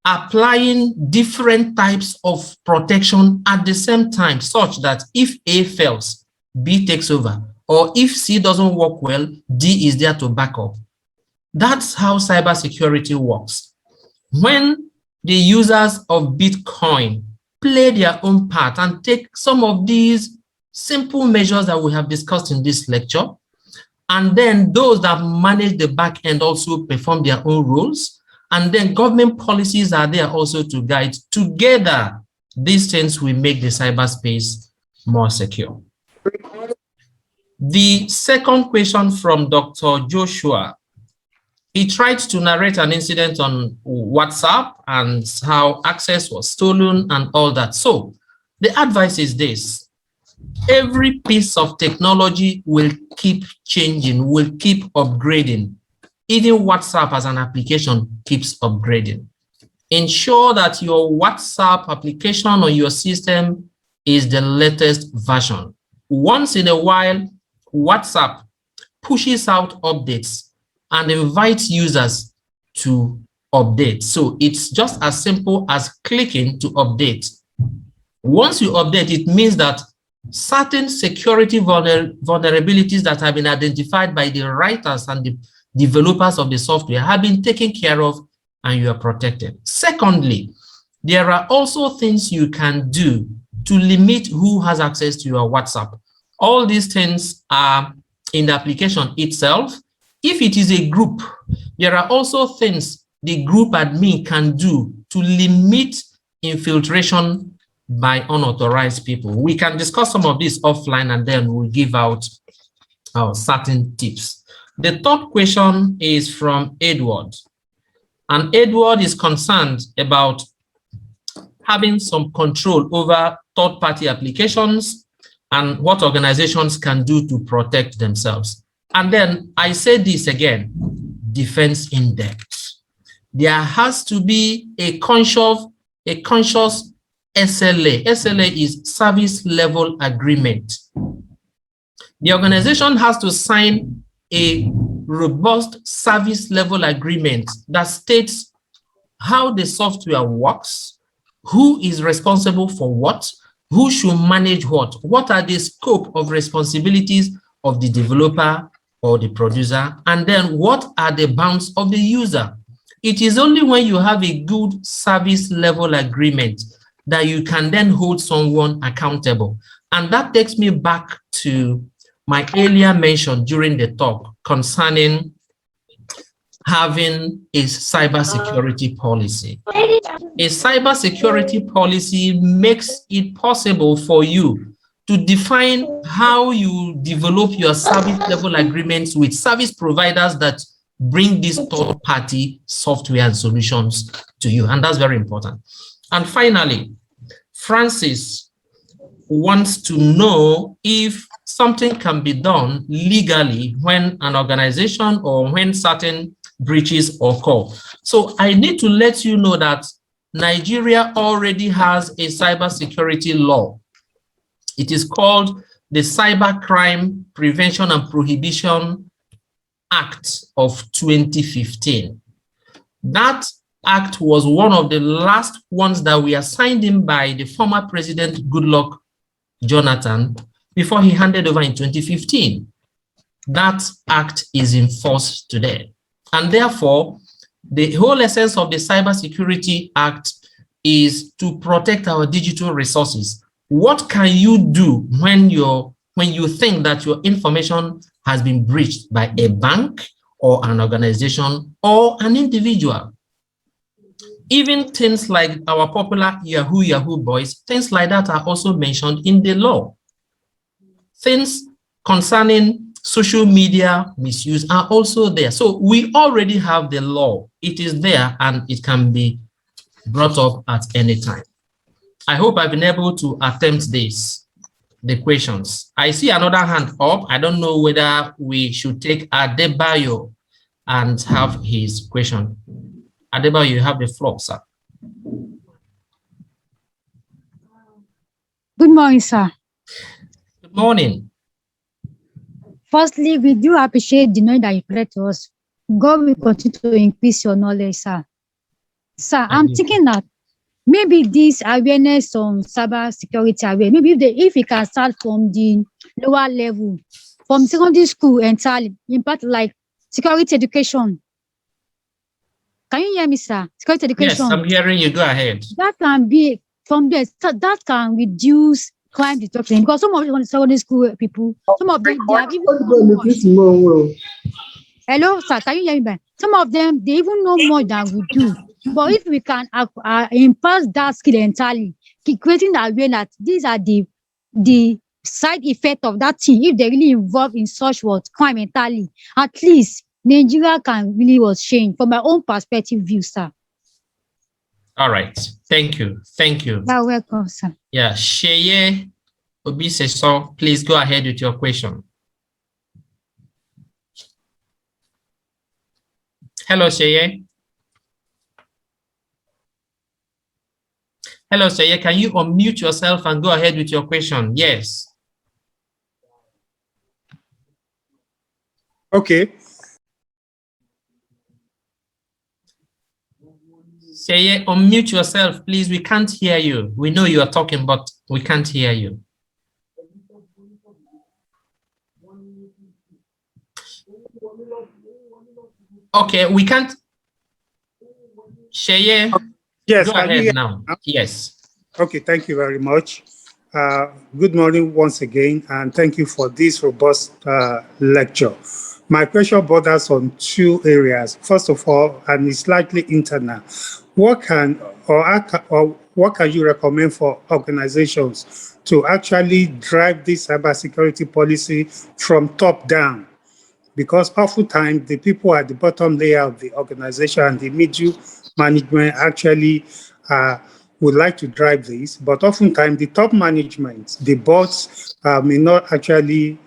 [SPEAKER 3] applying different types of protection at the same time, such that if A fails, B takes over, or if C doesn't work well, D is there to back up. That's how cybersecurity works. When the users of Bitcoin play their own part and take some of these simple measures that we have discussed in this lecture, and then those that manage the back end also perform their own roles, and then government policies are there also to guide. Together, these things will make the cyberspace more secure. The second question from Dr. Joshua, he tried to narrate an incident on WhatsApp and how access was stolen and all that. So the advice is this: every piece of technology will keep changing, will keep upgrading. Even WhatsApp as an application keeps upgrading. Ensure that your WhatsApp application or your system is the latest version. Once in a while, WhatsApp pushes out updates and invites users to update. So it's just as simple as clicking to update. Once you update, it means that certain security vulnerabilities that have been identified by the writers and the developers of the software have been taken care of and you are protected. Secondly, there are also things you can do to limit who has access to your WhatsApp. All these things are in the application itself. If it is a group, there are also things the group admin can do to limit infiltration by unauthorized people. We can discuss some of this offline and then we'll give out certain tips. The third question is from Edward. And Edward is concerned about having some control over third-party applications and what organizations can do to protect themselves. And then I say this again, defense in depth. There has to be a conscious SLA. SLA is service level agreement. The organization has to sign a robust service level agreement that states how the software works, who is responsible for what, who should manage what are the scope of responsibilities of the developer or the producer, and then what are the bounds of the user. It is only when you have a good service level agreement that you can then hold someone accountable. And that takes me back to my earlier mention during the talk concerning having a cybersecurity policy. A cybersecurity policy makes it possible for you to define how you develop your service level agreements with service providers that bring these third-party software and solutions to you. And that's very important. And finally, Francis wants to know if something can be done legally when an organization or when certain breaches occur. So I need to let you know that Nigeria already has a cybersecurity law. It is called the Cybercrime Prevention and Prohibition Act of 2015. That act was one of the last ones that were signed in by the former President Goodluck Jonathan before he handed over in 2015. That act is in force today. And therefore, the whole essence of the Cybersecurity Act is to protect our digital resources. What can you do when you think that your information has been breached by a bank or an organization or an individual? Even things like our popular Yahoo boys, things like that are also mentioned in the law. Things concerning social media misuse are also there. So we already have the law. It is there and it can be brought up at any time. I hope I've been able to attempt the questions. I see another hand up. I don't know whether we should take Adebayo. and have his question. Adebayo, you have the floor, sir.
[SPEAKER 8] Good morning, sir.
[SPEAKER 3] Good morning.
[SPEAKER 8] Firstly, we do appreciate the knowledge that you pledged to us. God will continue to increase your knowledge, sir. Sir, I'm thinking that maybe this awareness on cyber security maybe if we can start from the lower level, from secondary school entirely, in part like security education. Can you hear me, sir? Security education.
[SPEAKER 3] Yes, I'm hearing you. Go ahead.
[SPEAKER 8] That can be from there. That can reduce crime detection because some of the secondary school people, some of them they have even hello, sir. Can you hear me? Some of them they even know more than we do. But if we can impart that skill entirely, creating the awareness, these are the side effect of that thing. If they really involved in such what crime entirely, at least Nigeria can really was change from my own perspective view, sir.
[SPEAKER 3] All right. Thank you. Thank you.
[SPEAKER 8] You're welcome, sir.
[SPEAKER 3] Yeah, Sheye Obiseso, please go ahead with your question. Hello, Sheye. Hello, Sheye. Can you unmute yourself and go ahead with your question? Yes.
[SPEAKER 9] Okay.
[SPEAKER 3] Sheye, unmute yourself, please. We can't hear you. We know you are talking, but we can't hear you. Okay, we can't. Sheye,
[SPEAKER 9] yes,
[SPEAKER 3] go ahead now. Yes.
[SPEAKER 9] Okay, thank you very much. Good morning once again, and thank you for this robust lecture. My question borders on two areas. First of all, and it's slightly internal. What can you recommend for organizations to actually drive this cybersecurity policy from top down? Because oftentimes the people at the bottom layer of the organization and the middle management actually would like to drive this, but oftentimes the top management, the boards may not actually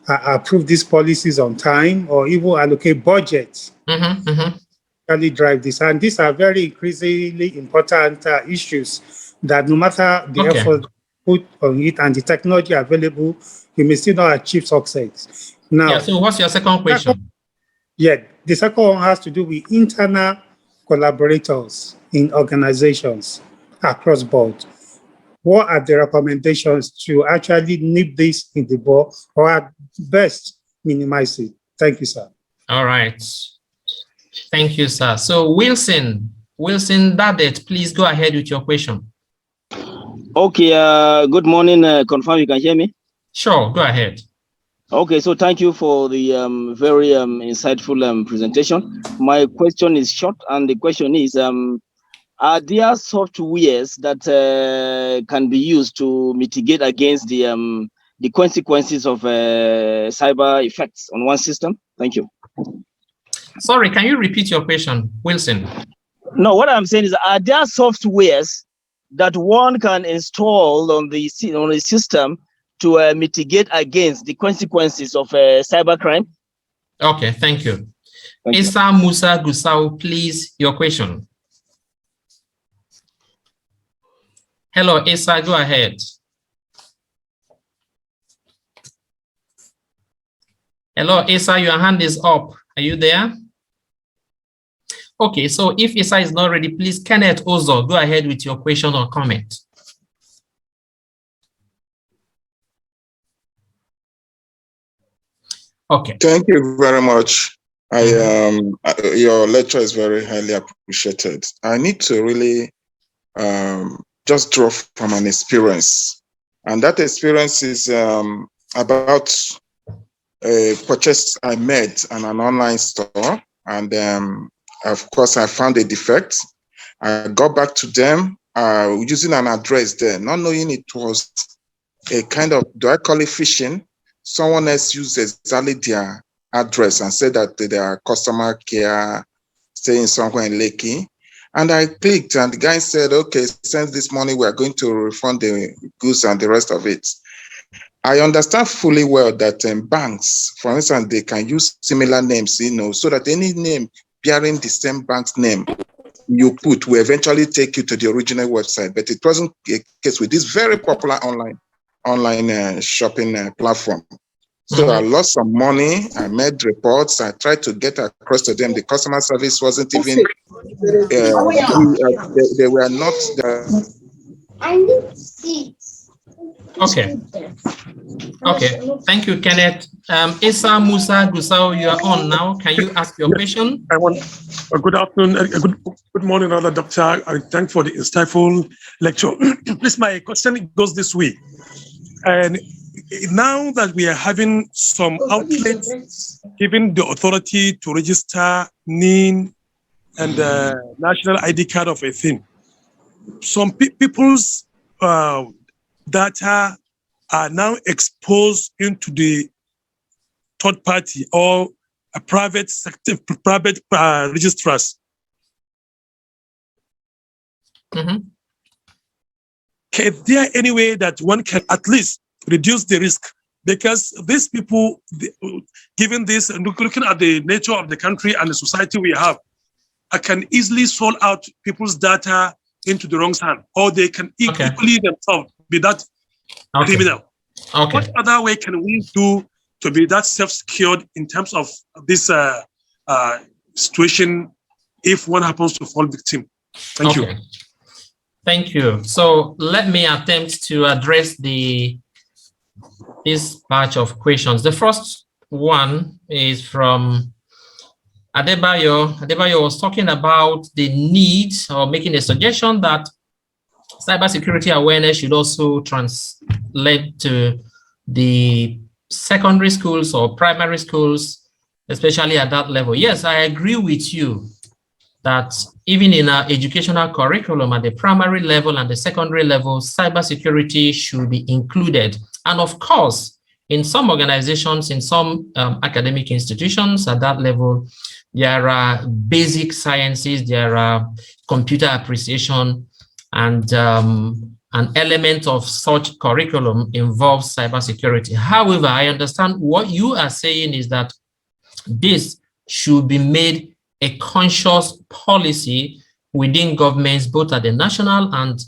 [SPEAKER 9] approve these policies on time or even allocate budgets to actually drive this. And these are very increasingly important issues that no matter the effort put on it and the technology available, we may still not achieve success. Now,
[SPEAKER 3] yeah, so what's your second question?
[SPEAKER 9] The second one has to do with internal collaborators in organizations across board. What are the recommendations to actually nip this in the bud or at best minimize it? Thank you, sir.
[SPEAKER 3] All right. Thank you, sir. So Wilson Dadet, please go ahead with your question.
[SPEAKER 10] Okay, good morning. Confirm you can hear me?
[SPEAKER 3] Sure, go ahead.
[SPEAKER 10] Okay, so thank you for the very insightful presentation. My question is short, and the question is, are there softwares that can be used to mitigate against the consequences of cyber effects on one system? Thank you.
[SPEAKER 3] Sorry, can you repeat your question, Wilson?
[SPEAKER 10] No, what I'm saying is, are there softwares that one can install on the system to mitigate against the consequences of cybercrime?
[SPEAKER 3] Okay, thank you. Issa Musa Gusau, please, your question. Hello, Issa, go ahead. Hello, Issa, your hand is up. Are you there? Okay, so if Issa is not ready, please, Kenneth Ozo, go ahead with your question or comment. Okay.
[SPEAKER 2] Thank you very much. Your lecture is very highly appreciated. I need to really just draw from an experience, and that experience is about a purchase I made on an online store, and of course I found a defect. I got back to them using an address there, not knowing it was a kind of, do I call it phishing? Someone else used exactly their address and said that their customer care staying somewhere in Lekki. And I clicked and the guy said, okay, send this money, we're going to refund the goods and the rest of it. I understand fully well that banks, for instance, they can use similar names, so that any name bearing the same bank's name you put will eventually take you to the original website. But it wasn't the case with this very popular online shopping platform. So I lost some money. I made reports. I tried to get across to them. The customer service wasn't even. They were not.
[SPEAKER 3] Okay. Okay. Thank you, Kenneth. Issa Musa Gusau, you are on now. Can you ask your question?
[SPEAKER 11] Good afternoon. Good morning, Doctor. I thank for the insightful lecture. Please, my question goes this way. And now that we are having some outlets giving the authority to register NIN and national ID card of a thing, some people's data are now exposed into the third party or a private sector, private registrars. Is there any way that one can at least reduce the risk? Because these people, given this, looking at the nature of the country and the society we have, I can easily sold out people's data into the wrong hand, or they can equally themselves be that criminal. What other way can we do to be that self-secured in terms of this situation if one happens to fall victim? Thank you.
[SPEAKER 3] Thank you. So let me attempt to address this batch of questions. The first one is from Adebayo. Adebayo was talking about the need, or making a suggestion that cybersecurity awareness should also translate to the secondary schools or primary schools, especially at that level. Yes, I agree with you that even in our educational curriculum at the primary level and the secondary level, cybersecurity should be included. And of course, in some organizations, in some academic institutions at that level, there are basic sciences, there are computer appreciation, and an element of such curriculum involves cybersecurity. However, I understand what you are saying is that this should be made a conscious policy within governments, both at the national and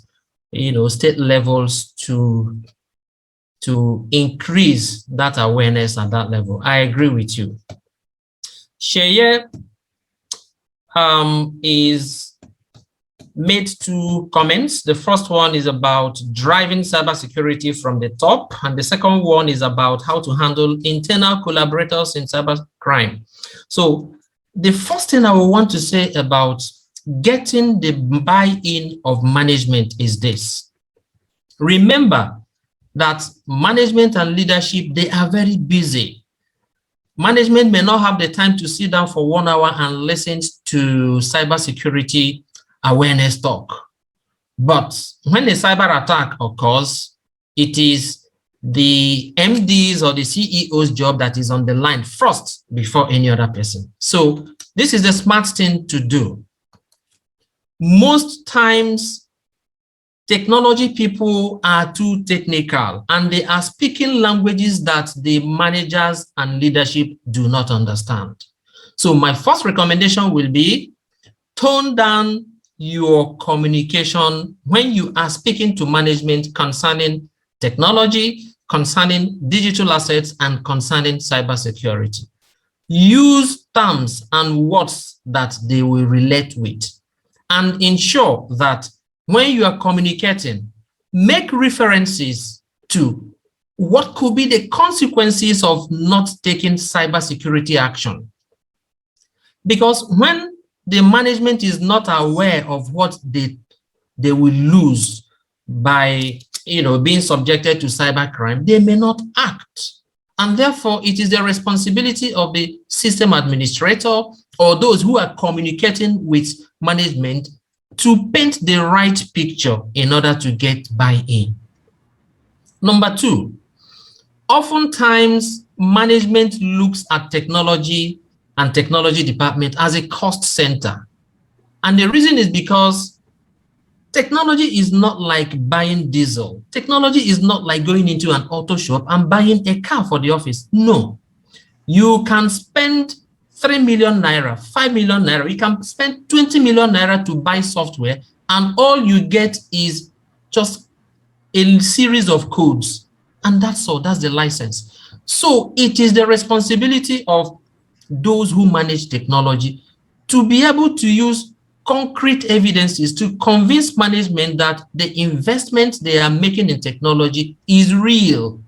[SPEAKER 3] state levels, to increase that awareness at that level. I agree with you. Sheye is made two comments. The first one is about driving cybersecurity from the top, and the second one is about how to handle internal collaborators in cybercrime. So the first thing I will want to say about getting the buy-in of management is this. Remember that management and leadership, they are very busy. Management may not have the time to sit down for 1 hour and listen to cybersecurity awareness talk. But when a cyber attack occurs, it is the MD's or the CEO's job that is on the line first before any other person. So this is the smart thing to do. Most times, technology people are too technical and they are speaking languages that the managers and leadership do not understand. So my first recommendation will be tone down your communication when you are speaking to management concerning technology, concerning digital assets, and concerning cybersecurity. Use terms and words that they will relate with, and ensure that when you are communicating, make references to what could be the consequences of not taking cybersecurity action. Because when the management is not aware of what they will lose by being subjected to cybercrime, they may not act. And therefore, it is the responsibility of the system administrator or those who are communicating with management to paint the right picture in order to get buy-in. Number two, oftentimes management looks at technology and technology department as a cost center. And the reason is because Technology is not like buying diesel. Technology is not like going into an auto shop and buying a car for the office. No. You can spend 3 million naira, 5 million naira. You can spend 20 million naira to buy software, and all you get is just a series of codes. And that's all. That's the license. So it is the responsibility of those who manage technology to be able to use concrete evidences to convince management that the investment they are making in technology is real.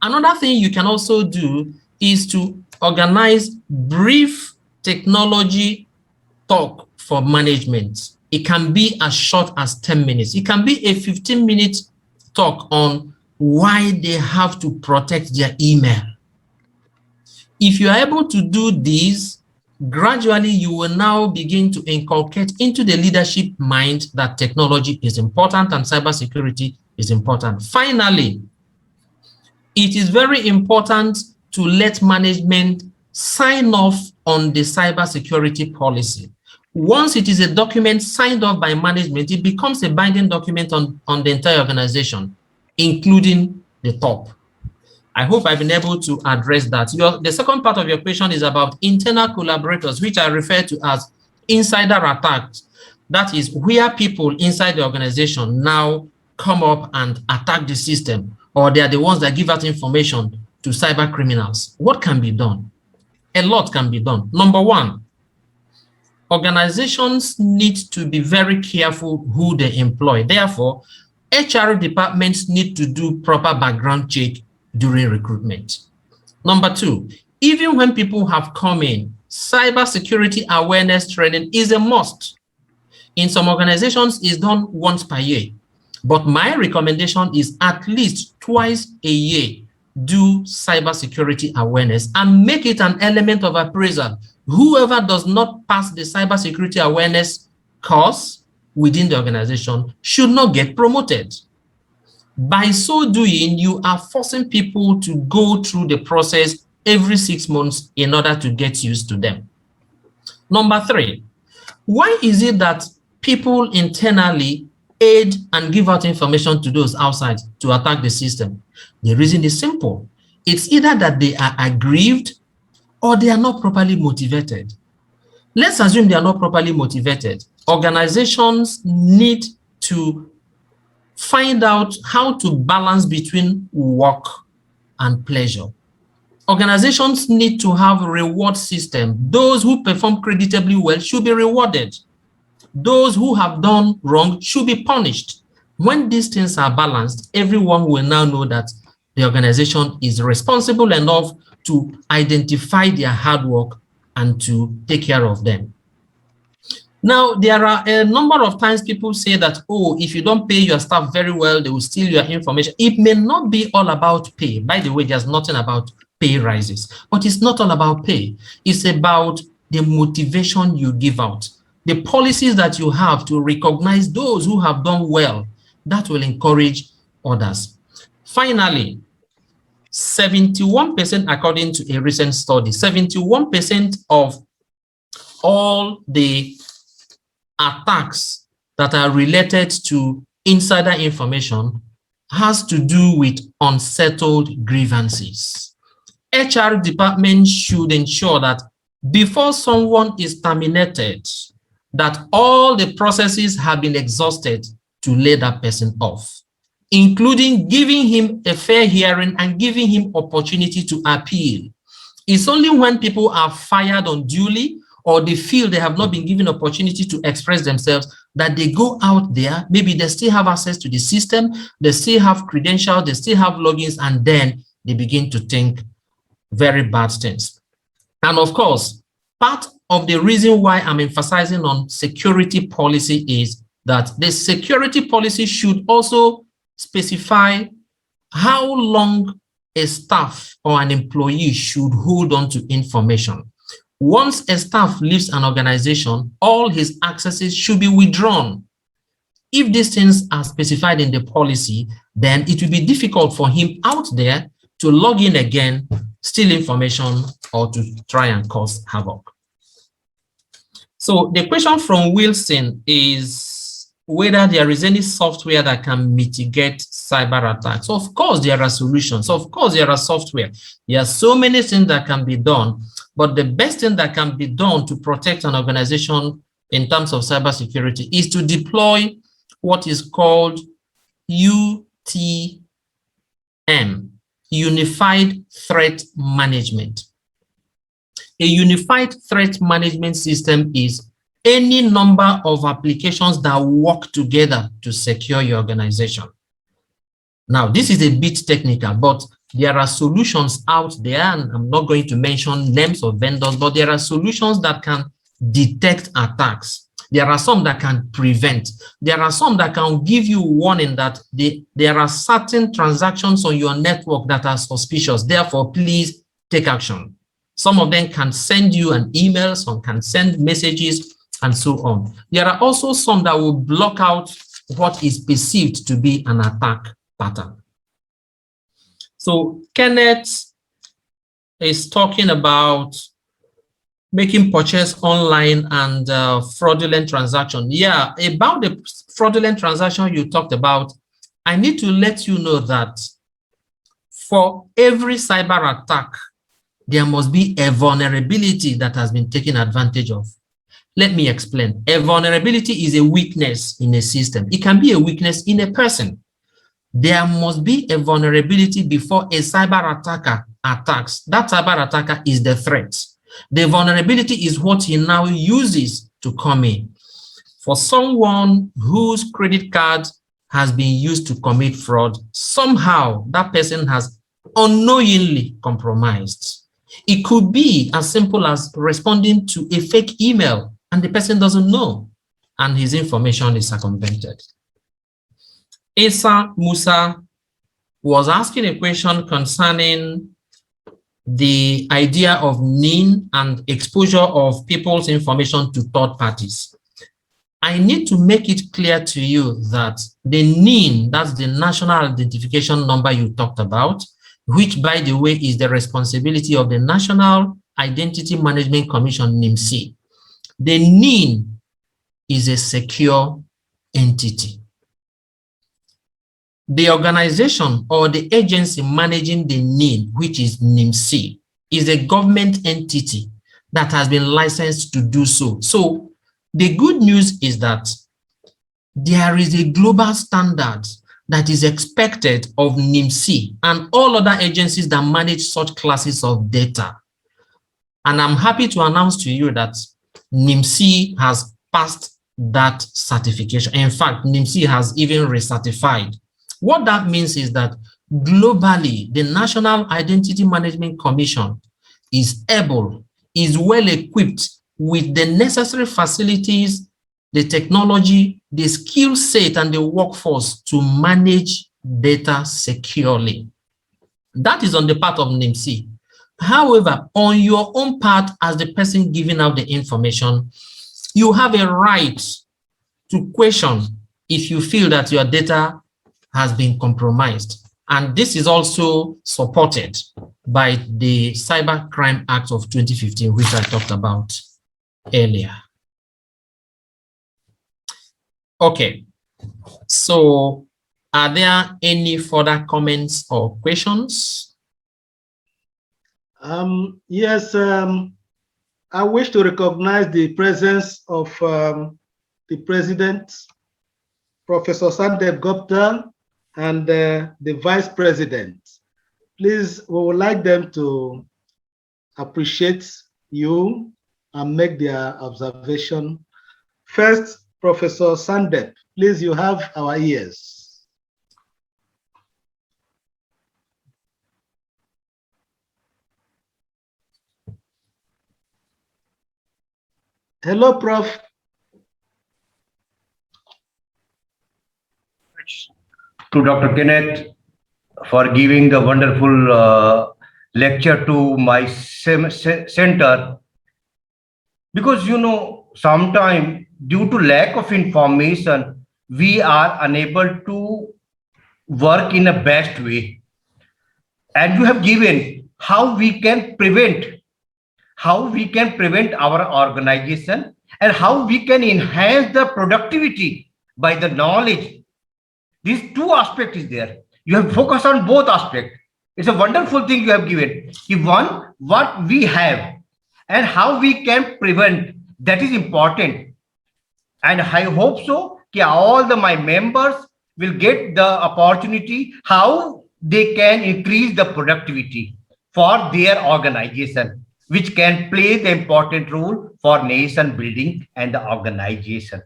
[SPEAKER 3] Another thing you can also do is to organize brief technology talk for management. It can be as short as 10 minutes. It can be a 15-minute talk on why they have to protect their email. If you are able to do this, gradually you will now begin to inculcate into the leadership mind that technology is important and cybersecurity is important. Finally, it is very important to let management sign off on the cybersecurity policy. Once it is a document signed off by management, it becomes a binding document on the entire organization, including the top. I hope I've been able to address that. The second part of your question is about internal collaborators, which I refer to as insider attacks. That is where people inside the organization now come up and attack the system, or they are the ones that give out information to cyber criminals. What can be done? A lot can be done. Number one, organizations need to be very careful who they employ. Therefore, HR departments need to do proper background check during recruitment. Number two, even when people have come in, cybersecurity awareness training is a must. In some organizations, it's done once per year. But my recommendation is at least twice a year, do cybersecurity awareness and make it an element of appraisal. Whoever does not pass the cybersecurity awareness course within the organization should not get promoted. By so doing, you are forcing people to go through the process every 6 months in order to get used to them. Number three, why is it that people internally aid and give out information to those outside to attack the system? The reason is simple. It's either that they are aggrieved or they are not properly motivated. Let's assume they are not properly motivated. Organizations need to find out how to balance between work and pleasure. Organizations need to have a reward system. Those who perform creditably well should be rewarded. Those who have done wrong should be punished. When these things are balanced, everyone will now know that the organization is responsible enough to identify their hard work and to take care of them. Now, there are a number of times people say that, oh, if you don't pay your staff very well, they will steal your information. It may not be all about pay. By the way, there's nothing about pay rises, but it's not all about pay. It's about the motivation you give out, the policies that you have to recognize those who have done well. That will encourage others. Finally, 71%, according to a recent study, 71% of all the attacks that are related to insider information has to do with unsettled grievances. HR departments should ensure that before someone is terminated, that all the processes have been exhausted to lay that person off, including giving him a fair hearing and giving him opportunity to appeal. It's only when people are fired unduly or they feel they have not been given opportunity to express themselves that they go out there. Maybe they still have access to the system, they still have credentials, they still have logins, and then they begin to think very bad things. And of course, part of the reason why I'm emphasizing on security policy is that the security policy should also specify how long a staff or an employee should hold on to information. Once a staff leaves an organization, all his accesses should be withdrawn. If these things are specified in the policy, then it will be difficult for him out there to log in again, steal information, or to try and cause havoc. So the question from Wilson is, whether there is any software that can mitigate cyber attacks. Of course, there are solutions. Of course, there are software. There are so many things that can be done, but the best thing that can be done to protect an organization in terms of cybersecurity is to deploy what is called UTM, Unified Threat Management. A unified threat management system is any number of applications that work together to secure your organization. Now, this is a bit technical, but there are solutions out there, and I'm not going to mention names of vendors, but there are solutions that can detect attacks. There are some that can prevent. There are some that can give you warning that there are certain transactions on your network that are suspicious. Therefore, please take action. Some of them can send you an email, some can send messages, and so on. There are also some that will block out what is perceived to be an attack pattern. So Kenneth is talking about making purchase online and fraudulent transaction. Yeah, about the fraudulent transaction you talked about, I need to let you know that for every cyber attack, there must be a vulnerability that has been taken advantage of. Let me explain. A vulnerability is a weakness in a system. It can be a weakness in a person. There must be a vulnerability before a cyber attacker attacks. That cyber attacker is the threat. The vulnerability is what he now uses to come in. For someone whose credit card has been used to commit fraud, somehow that person has unknowingly compromised. It could be as simple as responding to a fake email and the person doesn't know, and his information is circumvented. Asa Musa was asking a question concerning the idea of NIN and exposure of people's information to third parties. I need to make it clear to you that the NIN, that's the National Identification Number you talked about, which, by the way, is the responsibility of the National Identity Management Commission, NIMC. The NIN is a secure entity. The organization or the agency managing the NIN, which is NIMC, is a government entity that has been licensed to do so. So the good news is that there is a global standard that is expected of NIMC and all other agencies that manage such classes of data. And I'm happy to announce to you that NIMC has passed that certification. In fact, NIMC has even recertified. What that means is that globally, the National Identity Management Commission is well equipped with the necessary facilities, the technology, the skill set, and the workforce to manage data securely. That is on the part of NIMC. However, on your own part, as the person giving out the information, you have a right to question if you feel that your data has been compromised. And this is also supported by the Cybercrime Act of 2015, which I talked about earlier. Okay, so are there any further comments or questions?
[SPEAKER 1] Yes, I wish to recognize the presence of the President, Professor Sandeep Gupta, and the Vice President. Please, we would like them to appreciate you and make their observation. First, Professor Sandeep, please, you have our ears. Hello, Prof.
[SPEAKER 12] To Dr. Kenneth for giving the wonderful lecture to my center. Because, you know, sometimes due to lack of information, we are unable to work in a best way. And you have given how we can prevent our organization and how we can enhance the productivity by the knowledge. These two aspects is there. You have focused on both aspects. It's a wonderful thing you have given. One, what we have and how we can prevent, that is important. And I hope so that all my members will get the opportunity how they can increase the productivity for their organization, which can play the important role for nation building and the organization.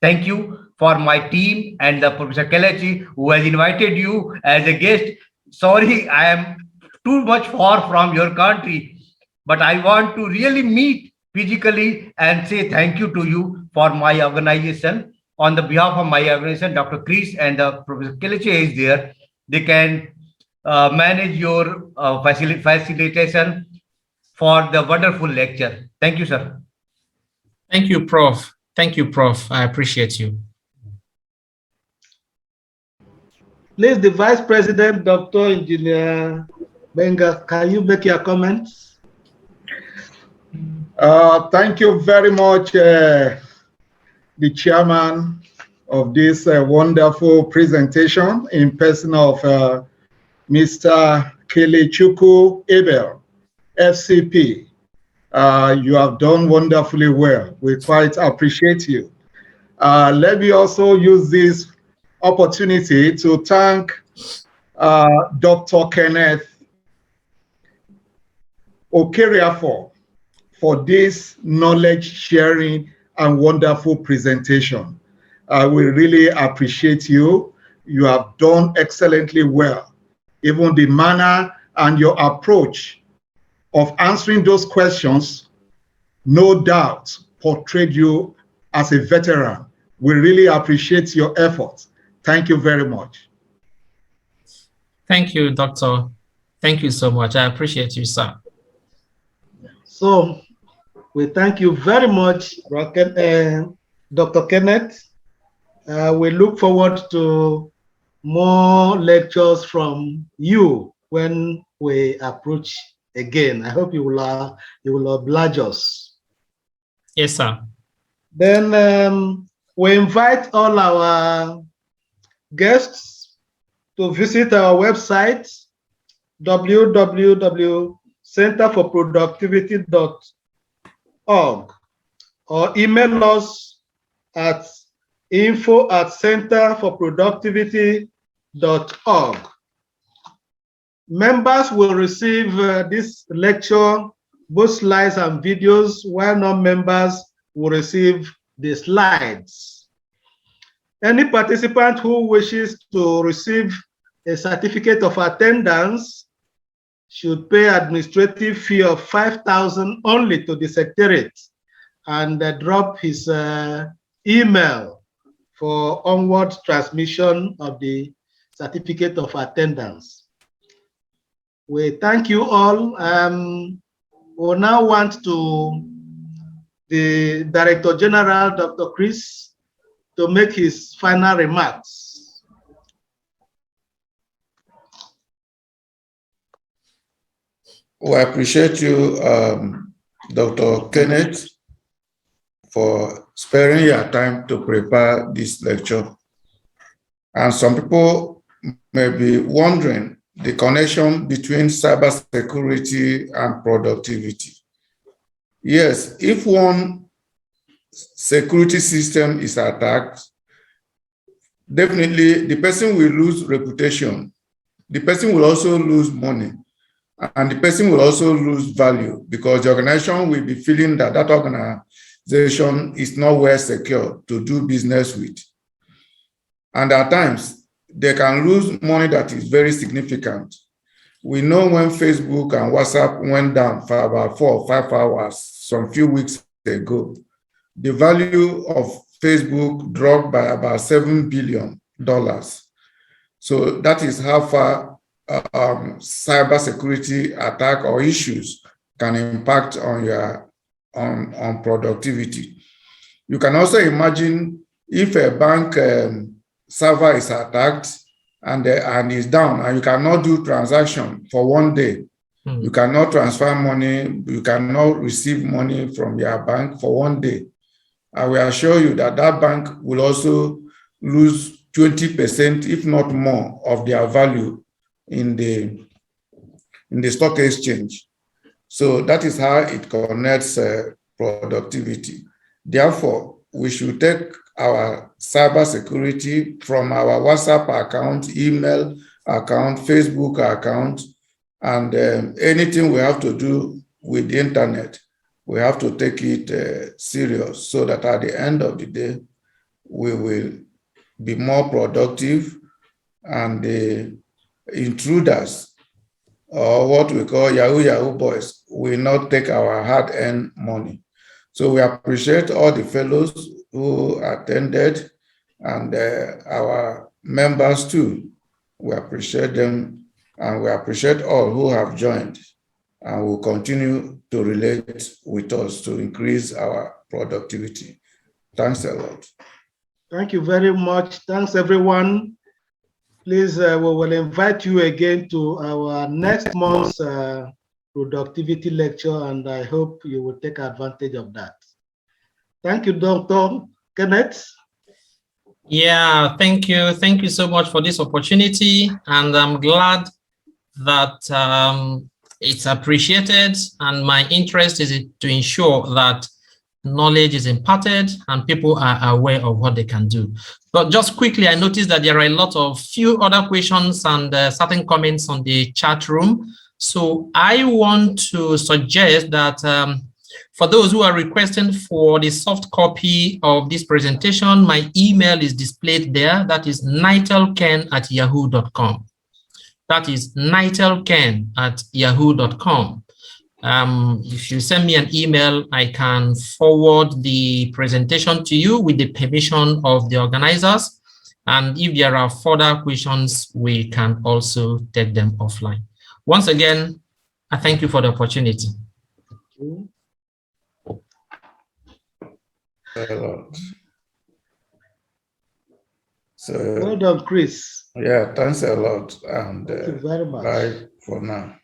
[SPEAKER 12] Thank you for my team and the Professor Kelechi who has invited you as a guest. Sorry, I am too much far from your country, but I want to really meet physically and say thank you to you for my organization. On the behalf of my organization, Dr. Chris and Professor Kelechi is there. They can manage your facilitation for the wonderful lecture. Thank you, sir.
[SPEAKER 3] Thank you, Prof. Thank you, Prof. I appreciate you.
[SPEAKER 1] Please, the Vice President, Dr. Engineer Benga, can you make your comments?
[SPEAKER 13] Thank you very much, the chairman of this wonderful presentation in person of Mr. Kelechi Okereafor, FCP. You have done wonderfully well. We quite appreciate you. Let me also use this opportunity to thank Dr. Kenneth Okereafor for this knowledge sharing and wonderful presentation. We really appreciate you. You have done excellently well. Even the manner and your approach of answering those questions, no doubt, portrayed you as a veteran. We really appreciate your efforts. Thank you very much.
[SPEAKER 3] Thank you, Doctor. Thank you so much. I appreciate you, sir.
[SPEAKER 1] So we thank you very much, Dr. Kenneth. We look forward to more lectures from you when we approach again. I hope you will oblige us.
[SPEAKER 3] Yes, sir.
[SPEAKER 1] Then we invite all our guests to visit our website, www.centerforproductivity.org, or email us at info@centerforproductivity.org. Members will receive this lecture, both slides and videos, while non-members will receive the slides. Any participant who wishes to receive a certificate of attendance should pay administrative fee of 5,000 only to the Secretariat and drop his email for onward transmission of the certificate of attendance. We thank you all. We'll now want to the Director General, Dr. Chris, to make his final remarks.
[SPEAKER 2] Well, I appreciate you, Dr. Kenneth, for sparing your time to prepare this lecture. And some people may be wondering the connection between cybersecurity and productivity. Yes, if one security system is attacked, definitely the person will lose reputation. The person will also lose money. And the person will also lose value because the organization will be feeling that that organization is not well secure to do business with. And at times, they can lose money that is very significant. We know when Facebook and WhatsApp went down for about 4 or 5 hours, some few weeks ago, the value of Facebook dropped by about $7 billion. So that is how far cybersecurity attack or issues can impact on your on productivity. You can also imagine if a bank server is attacked and is down and you cannot do transaction for 1 day. You cannot transfer money, you cannot receive money from your bank for 1 day. I will assure you that that bank will also
[SPEAKER 13] lose 20%, if not more, of their value in the stock exchange. So that is how it connects productivity. Therefore, we should take our cybersecurity from our WhatsApp account, email account, Facebook account, and anything we have to do with the internet, we have to take it serious so that at the end of the day, we will be more productive, and the intruders, or what we call Yahoo boys, will not take our hard-earned money. So we appreciate all the fellows who attended, and our members too. We appreciate them, and we appreciate all who have joined and will continue to relate with us to increase our productivity. Thanks a lot.
[SPEAKER 1] Thank you very much. Thanks, everyone. Please, we will invite you again to our next month's productivity lecture, and I hope you will take advantage of that. Thank you, Dr. Kenneth.
[SPEAKER 3] Yeah, thank you. Thank you so much for this opportunity. And I'm glad that it's appreciated. And my interest is to ensure that knowledge is imparted and people are aware of what they can do. But just quickly, I noticed that there are a few other questions and certain comments on the chat room. So I want to suggest that for those who are requesting for the soft copy of this presentation, my email is displayed there. That is nitelken@yahoo.com. That is nitelken@yahoo.com. If you send me an email, I can forward the presentation to you with the permission of the organizers. And if there are further questions, we can also take them offline. Once again, I thank you for the opportunity.
[SPEAKER 13] So,
[SPEAKER 1] well done, Chris.
[SPEAKER 13] Yeah, thanks a lot. And
[SPEAKER 1] thank you very much.
[SPEAKER 13] bye for now.